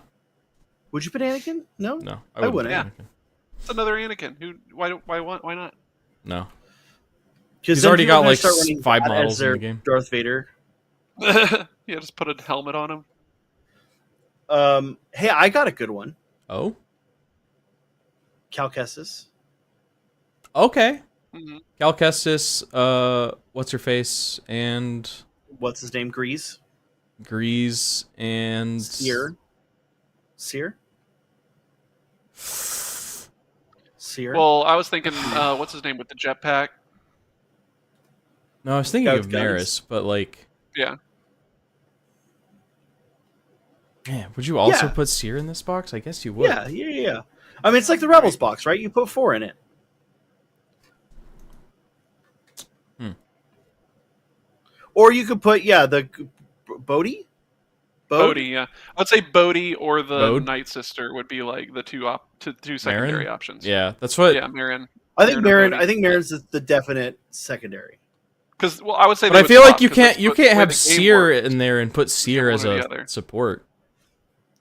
Would you put Anakin? No. no, I wouldn't wouldn't. put Yeah. Anakin. It's another Anakin. Why not? No. Because He's already got, like, 5 models in the game. Darth Vader. Yeah, just put a helmet on him. Hey, I got a good one. Oh, Cal Kestis. okay. Mhm. Cal Kestis, what's her face, and What's his name? Grease. Grease, and Seer. Seer. Well, I was thinking, what's his name with the jetpack? No, I was thinking Guy of with guns. Maris, but like, Yeah. man, would you also Yeah. put Seer in this box? I guess you would. Yeah. I mean, it's like the Rebels box, right? You put 4 in it. Or you could put the Bodhi. Bodhi, yeah. I'd say Bodhi or the Bode? Night Sister would be like the two secondary Marin? options. Yeah, that's what. Yeah, Marin. I think Marin or Marin. Bodhi. I think Marin's the definite secondary. Because I would say. But they I would feel like swap, you 'cause that's can't the way have the game Seer works. in there and put Seer one as or the a other. support.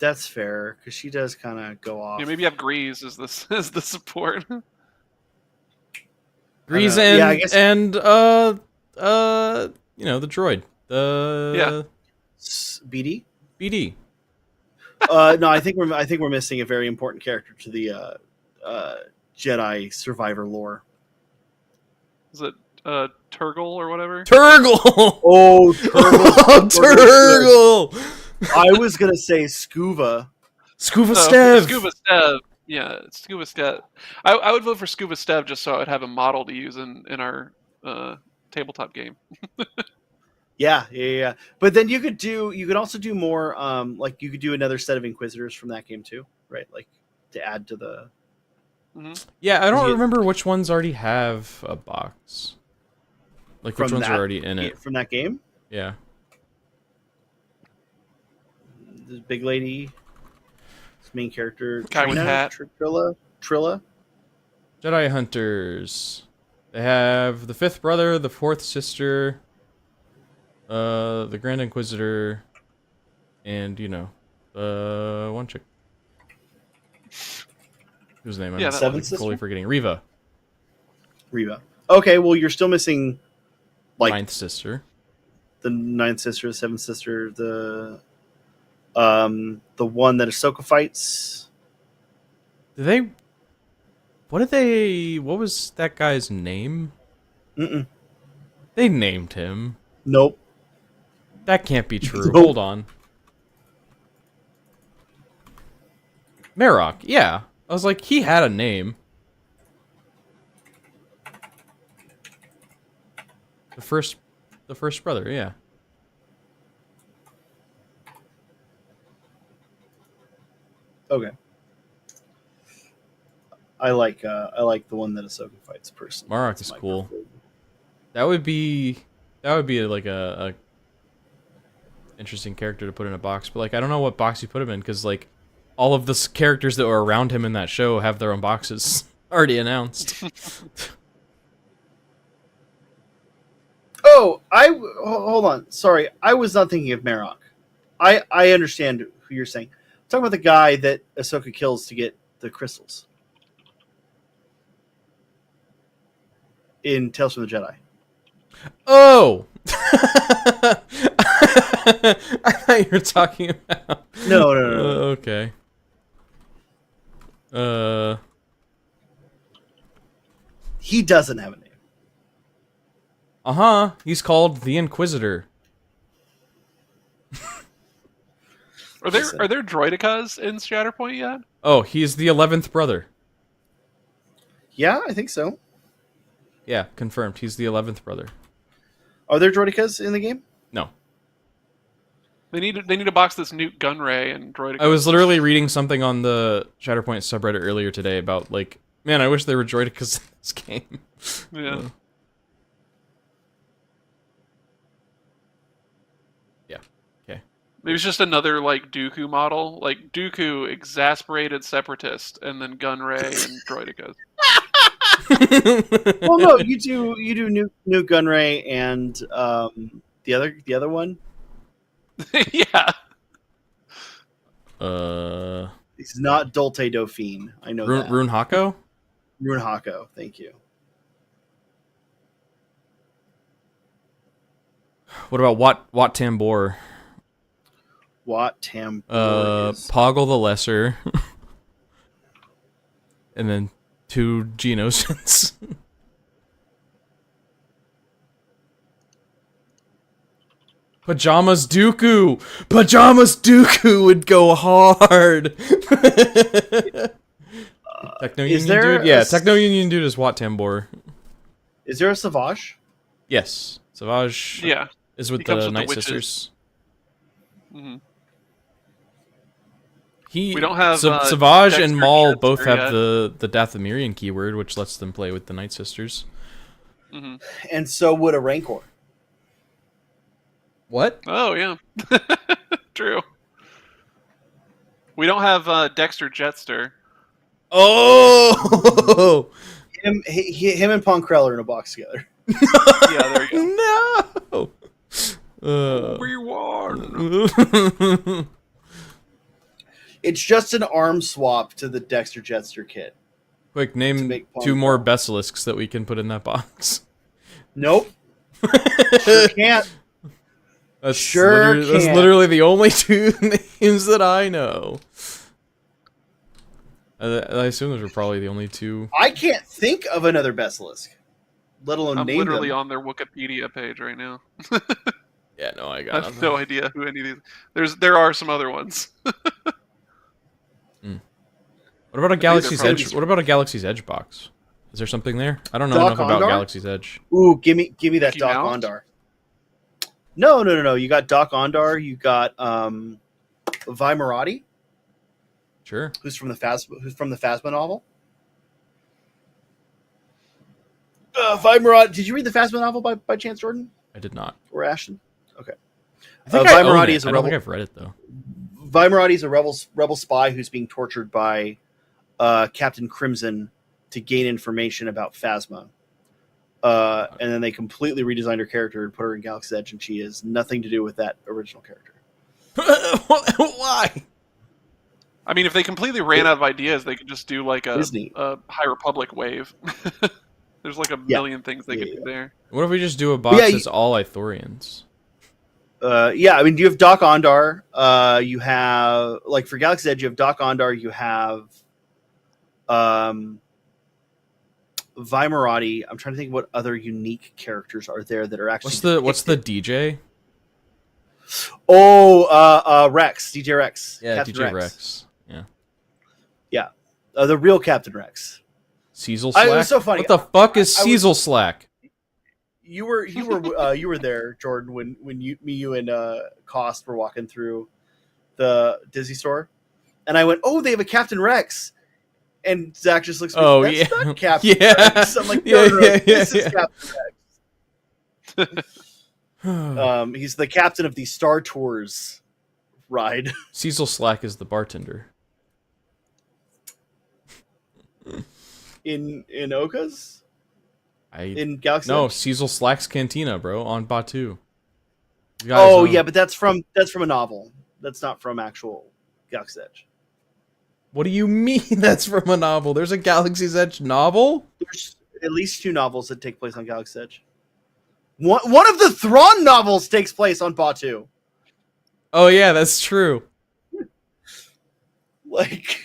That's fair because she does kind of go off. Yeah, maybe have Grease as the support. Grease know. and Yeah, I guess- the droid. The BD. BD. No, I think we're missing a very important character to the Jedi Survivor lore. Is it Turgle or whatever? Turgle. Oh, Turgle! Turgle. I was gonna say Scuba. Scuba No, Stev. Scuba Stev. Yeah, Scuba Stev. I would vote for Scuba Stev just so I would have a model to use in our tabletop game. Yeah. But then you could also do more. Like you could do another set of Inquisitors from that game too, right? Like to add to the. Yeah, I don't You- remember which ones already have a box. Like which From ones are that- already in it. From that game. Yeah. The big lady, this main character, Guy with hat. Trilla. Jedi Hunters. They have the fifth brother, the fourth sister, the Grand Inquisitor, and one chick. Whose name? Yeah, I'm that Seventh totally sister? forgetting. Riva, Okay, well you're still missing, like ninth sister. the ninth sister, the seventh sister, the one that Ahsoka fights. What was that guy's name? Mm-mm. They named him. Nope. That can't be true. Nope. Hold on. Marok, yeah. I was like, he had a name. The first brother, yeah. Okay. I like the one that Ahsoka fights personally. Marok That's is my cool. preferred. That would be like a interesting character to put in a box, but like I don't know what box you put him in because like all of the characters that were around him in that show have their own boxes already announced. Oh, hold on. Sorry, I was not thinking of Marok. I understand who you're saying. I'm talking about the guy that Ahsoka kills to get the crystals in Tales from the Jedi. Oh, I thought you were talking about. No. Okay. He doesn't have a name. He's called the Inquisitor. Are there droidicas in Shatterpoint yet? Oh, he's the 11th brother. Yeah, I think so. Yeah, confirmed. He's the 11th brother. Are there droidicas in the game? No. They need a box that's Newt Gunray and droidicas. I was literally reading something on the Shatterpoint subreddit earlier today about, like, man, I wish there were droidicas in this game. Yeah. Yeah. Okay. Maybe it's just another like Dooku model, like Dooku exasperated separatist, and then Gunray and droidicas. Well, no, you do Newt Gunray and the other one. Yeah. He's not Dulce Dauphine. I know that. Rune Hako? Rune Hako. Thank you. What about Wat Tambor? Wat Tambor is Poggle the Lesser. And then 2 Geonosians. Pajamas Dooku! Pajamas Dooku would go hard! Techno is Union there dude? Yeah, a- Techno Union dude is Wat Tambor. Is there a Savage? Yes. Savage Yeah. is with He comes the with the Night witches. Sisters. hmm We don't have, Savage Dexter and Maul Jetster both have yet. the Dathomirian keyword, which lets them play with the Night Sisters. hmm And so would a Rancor. What? Oh yeah, true. We don't have Dexter Jetster. Oh Him and Ponkrell are in a box together. Yeah, there you no! go. We won. It's just an arm swap to the Dexter Jetster kit. Quick, To name make 2 more Ponkrell. basilisks that we can put in that box. Nope. Sure can't. That's Sure that's can't. literally the only 2 names that I know. I assume those are probably the only 2. I can't think of another Basilisk, let alone I'm name literally them. on their Wikipedia page right now. Yeah, no, I I got have nothing. no idea who any of these. There are some other ones. What about a Galaxy's probably- Edge? What about a Galaxy's Edge box? Is there something there? I don't know Doc enough about Ondar? Galaxy's Edge. Ooh, give me that Mickey Doc Mouse? Ondar. No. You got Doc Ondar. You got Vi Marati, Sure. who's from the Phasma novel. Vi Marati. Did you read the Phasma novel by chance, Jordan I did not. or Ashton? Okay. I think Vi I own Marati it. is a I don't rebel. think I've read it though. Vi Marati is a rebel spy who's being tortured by Captain Crimson to gain information about Phasma. And then they completely redesigned her character and put her in Galaxy's Edge, and she has nothing to do with that original character. Why? I mean, if they completely ran out of ideas, they could just do like a Disney. High Republic wave. There's like a million things they could do there. What if we just do a box Yeah, that's all Ithorians? I mean, you have Doc Ondar. You have, like, for Galaxy's Edge, you have Doc Ondar. You have Vi Marati. I'm trying to think what other unique characters are there that are actually. What's the DJ? Oh, Rex, DJ Rex. Yeah, Captain DJ Rex. Yeah. Yeah, the real Captain Rex. Cecil It Slack. was so funny. What the fuck is I was- Cecil Slack? You were there, Jordan, when you and Cost were walking through the Disney store, and I went, "Oh, they have a Captain Rex," and Zach just looks at me, Oh, "That's yeah. not Captain Yeah. Rex." I'm like, Yeah, "No, yeah, this yeah, is Captain Rex." He's the captain of the Star Tours ride. Cecil Slack is the bartender. in Oka's in Galaxy. No, Edge? Cecil Slack's Cantina, bro, on Batu. Oh yeah, but that's from a novel. That's not from actual Galaxy Edge. What do you mean that's from a novel? There's a Galaxy's Edge novel? There's at least 2 novels that take place on Galaxy Edge. One of the Thrawn novels takes place on Batu. Oh yeah, that's true. Like,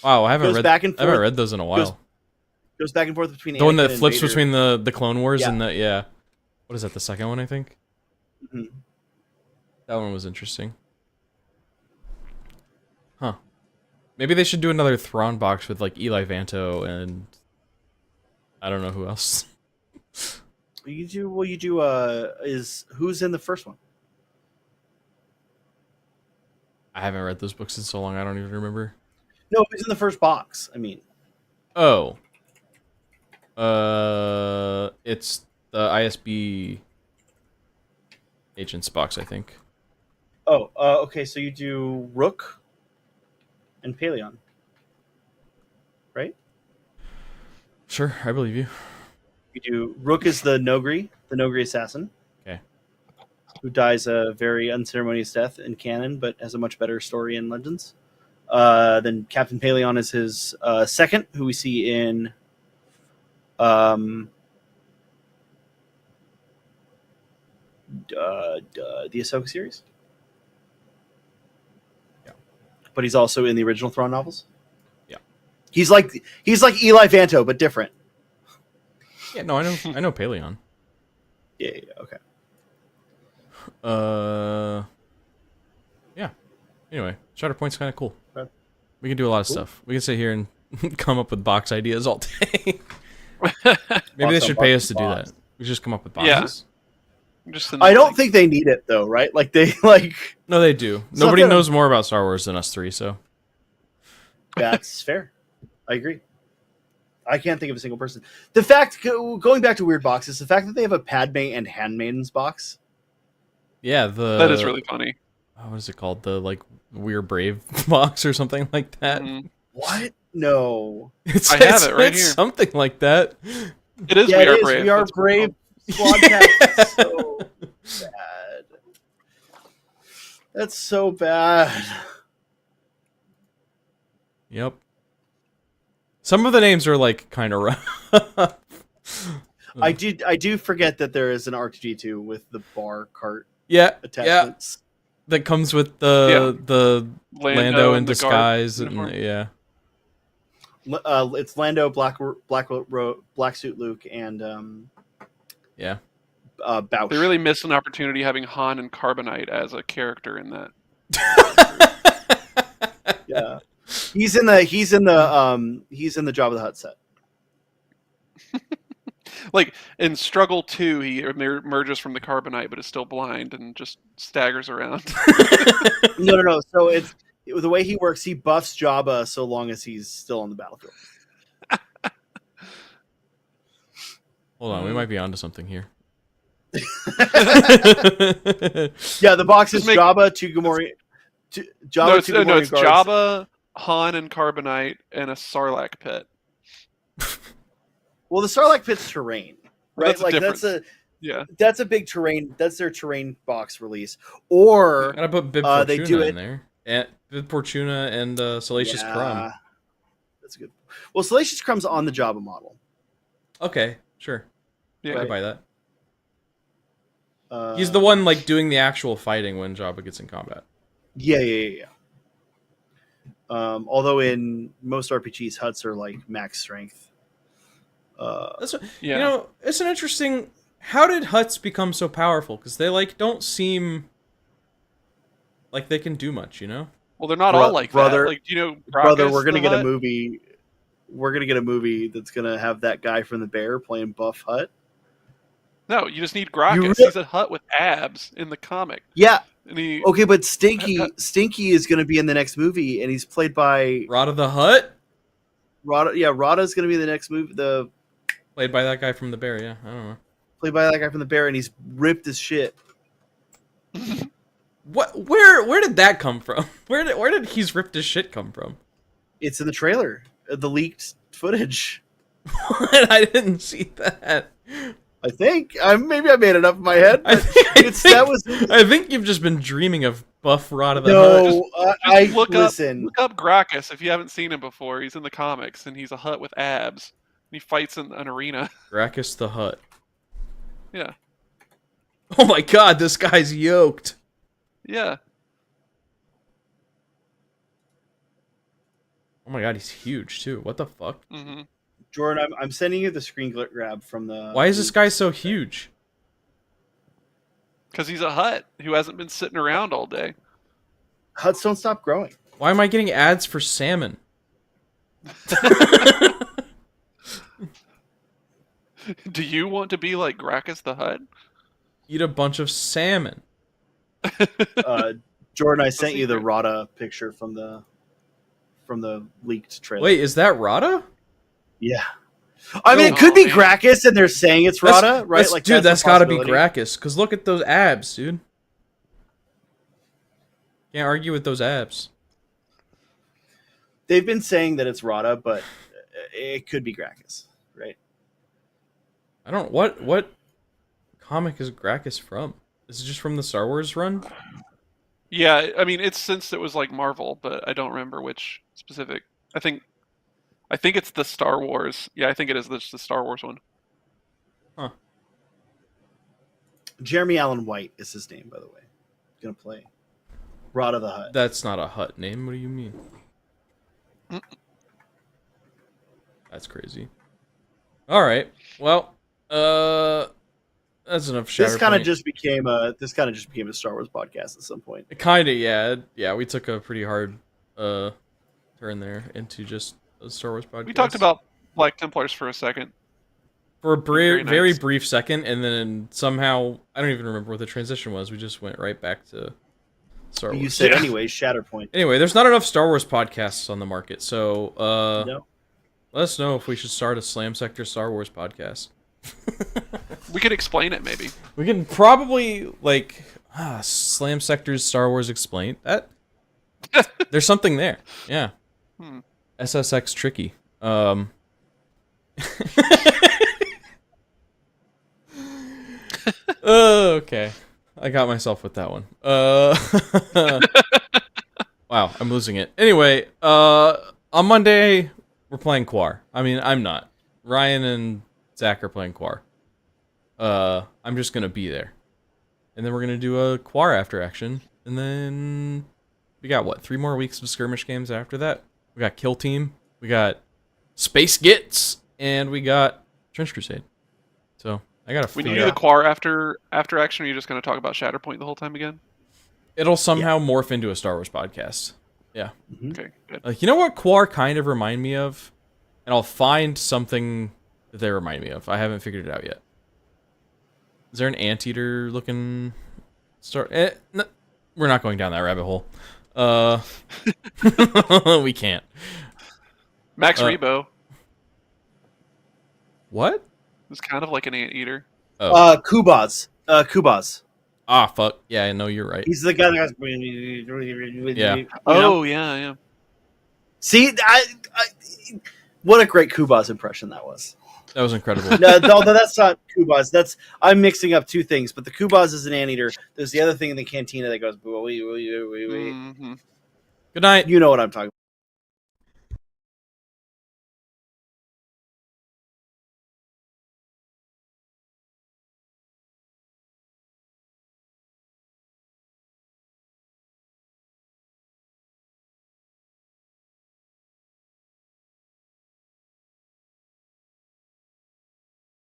Wow, I haven't Goes read back and I haven't forth. read those in a while. goes back and forth between The one Anakin that and flips Vader. between the Clone Wars Yeah. and the yeah. What is that? The second one, I think. Mhm. That one was interesting. Huh. Maybe they should do another Thrawn box with like Eli Vanto and I don't know who else. You do is who's in the first one? I haven't read those books in so long I don't even remember. No, who's in the first box? I mean, Oh. It's the ISB agents box, I think. okay, so you do Rook and Paleon, right? Sure, I believe you. You do Rook is the Nogri assassin. Okay. Who dies a very unceremonious death in canon, but has a much better story in Legends. Then Captain Paleon is his second, who we see in the Ahsoka series. Yeah. But he's also in the original Thrawn novels. Yeah. He's like Eli Vanto, but different. Yeah, no, I know Paleon. Yeah, okay. Yeah. Anyway, Shatterpoint's kind of cool. We can do a lot of Cool. stuff. We can sit here and come up with box ideas all day. Maybe they Box should on pay box us to on do box. that. We just come up with Yeah. boxes. Just I don't think they need it though, right? Like they like. No, they do. It's Nobody not that- knows more about Star Wars than us three, so. That's fair. I agree. I can't think of a single person. The fact, going back to weird boxes, the fact that they have a Padme and Handmaidens box. Yeah, that is really funny. What is it called? The like We're Brave box or something like that. Mhm. What? No. It's, I have it's- it right it's here. something like that. It is. Yeah, We it Are is. Brave. We Are That's what Brave. it's Squad pack is so bad. That's so bad. Yep. Some of the names are like kind of rough. I do forget that there is an R2D2 with the bar cart Yeah, yeah. attachments. That comes with the Lando in and the guard disguise, and uniform. yeah. It's Lando, Black Suit Luke, and Yeah. Bouch. They really missed an opportunity having Han and Carbonite as a character in that. Yeah, he's in the Jabba the Hutt set. Like in Struggle 2, he emerges from the Carbonite, but is still blind and just staggers around. No. So it's the way he works. He buffs Jabba so long as he's still on the battlefield. Hold on, we might be onto something here. Yeah, the box is Just make- Jabba to Gamorrean. Jabba no, it's, to no, Gamorrean it's guards. Jabba, Han, and Carbonite, and a Sarlacc pit. Well, the Sarlacc pit's terrain, right? That's a Like difference. Yeah. that's a big terrain. That's their terrain box release. Or Gotta put Bib they Fortuna do in it- there. And Bib Fortuna and Salacious Crumb. That's good. Well, Salacious Crumb's on the Jabba model. Okay, sure. I Yeah. could buy that. Uh, He's the one like doing the actual fighting when Jabba gets in combat. Yeah. Although in most RPGs, Hutts are like max strength. That's what, Yeah. You know, it's an interesting. How did Hutts become so powerful? Because they like don't seem like they can do much. You know. Well, they're not Bro- all like brother- that. Like, do you know, Brother, Gracchus we're gonna the get a Hutt? movie. We're gonna get a movie that's gonna have that guy from the Bear playing Buff Hutt. No, you just need Gracchus. really- He's a Hutt with abs in the comic, Yeah. and he. Okay, but Stinky is gonna be in the next movie, and he's played by Rod of the Hutt, Rada. Yeah, Rada's gonna be in the next movie. played by that guy from the Bear. Yeah, I don't know. Played by that guy from the Bear, and he's ripped as shit. What? Where did that come from? Where did he's ripped his shit come from? It's in the trailer, the leaked footage. What? I didn't see that. I think. Maybe I made it up in my head. I But think, that was I think you've just been dreaming of Buff Rod of the no. Hutt. I look listen. Look up Gracchus if you haven't seen him before. He's in the comics, and he's a Hutt with abs. And he fights in an arena. Gracchus the Hutt. Yeah, Oh my God, this guy's yoked. yeah. Oh my God, he's huge too. What the fuck? hmm Jordan, I'm sending you the screen grab from the. Why is this guy so huge? Because he's a Hutt who hasn't been sitting around all day. Huts don't stop growing. Why am I getting ads for salmon? Do you want to be like Gracchus the Hutt? Eat a bunch of salmon. Jordan, I sent you the secret. Rada picture from the leaked trailer. Wait, is that Rada? Yeah. I mean, it Oh, could be man. Gracchus, and they're saying it's Rada, right? That's- Like, dude, that's a got to be possibility. Gracchus. Cause look at those abs, dude. Can't argue with those abs. They've been saying that it's Rada, but it could be Gracchus, right? I don't. What comic is Gracchus from? Is it just from the Star Wars run? Yeah, I mean, it's since it was like Marvel, but I don't remember which specific. I think it's the Star Wars. Yeah, I think it is the Star Wars one. Huh. Jeremy Allen White is his name, by the way. He's gonna play Rada the Hutt. That's not a Hutt name. What do you mean? That's crazy. All right. Well, that's enough. This kind of Shatterpoint. just became a Star Wars podcast at some point. Kind of, yeah. Yeah, we took a pretty hard turn there into just a Star Wars podcast. We talked about Black Templars for a second. For a Very nice. very brief second, and then somehow, I don't even remember what the transition was. We just went right back to Star Wars. You said anyways, Shatterpoint. Anyway, there's not enough Star Wars podcasts on the market, so No. let us know if we should start a Slam Sector Star Wars podcast. We could explain it, maybe. We can probably, like, Slam Sector's Star Wars Explained. That there's something there. Yeah. SSX Tricky. Okay. I got myself with that one. Wow, I'm losing it. Anyway, on Monday, we're playing Quar. I mean, I'm not. Ryan and Zach are playing Quar. I'm just gonna be there. And then we're gonna do a Quar after action. And then we got, what, 3 more weeks of skirmish games after that? We got Kill Team, we got Space Gits, and we got Trench Crusade. So, I gotta When figure you do the out. Quar after action, are you just going to talk about Shatterpoint the whole time again? It'll somehow morph into a Star Wars podcast. Yeah. Okay, good. Like, you know what Quar kind of remind me of? And I'll find something that they remind me of. I haven't figured it out yet. Is there an anteater looking Star? No, we're not going down that rabbit hole. We can't. Max Rebo What? is kind of like an anteater. Oh. Kubaz. Kubaz. Ah, fuck. Yeah, I know you're right. He's the guy that goes. Yeah. Oh, yeah. See, what a great Kubaz impression that was. That was incredible. No, that's not Kubaz. I'm mixing up 2 things. But the Kubaz is an anteater. There's the other thing in the cantina that goes. Mhm. Good night. You know what I'm talking about.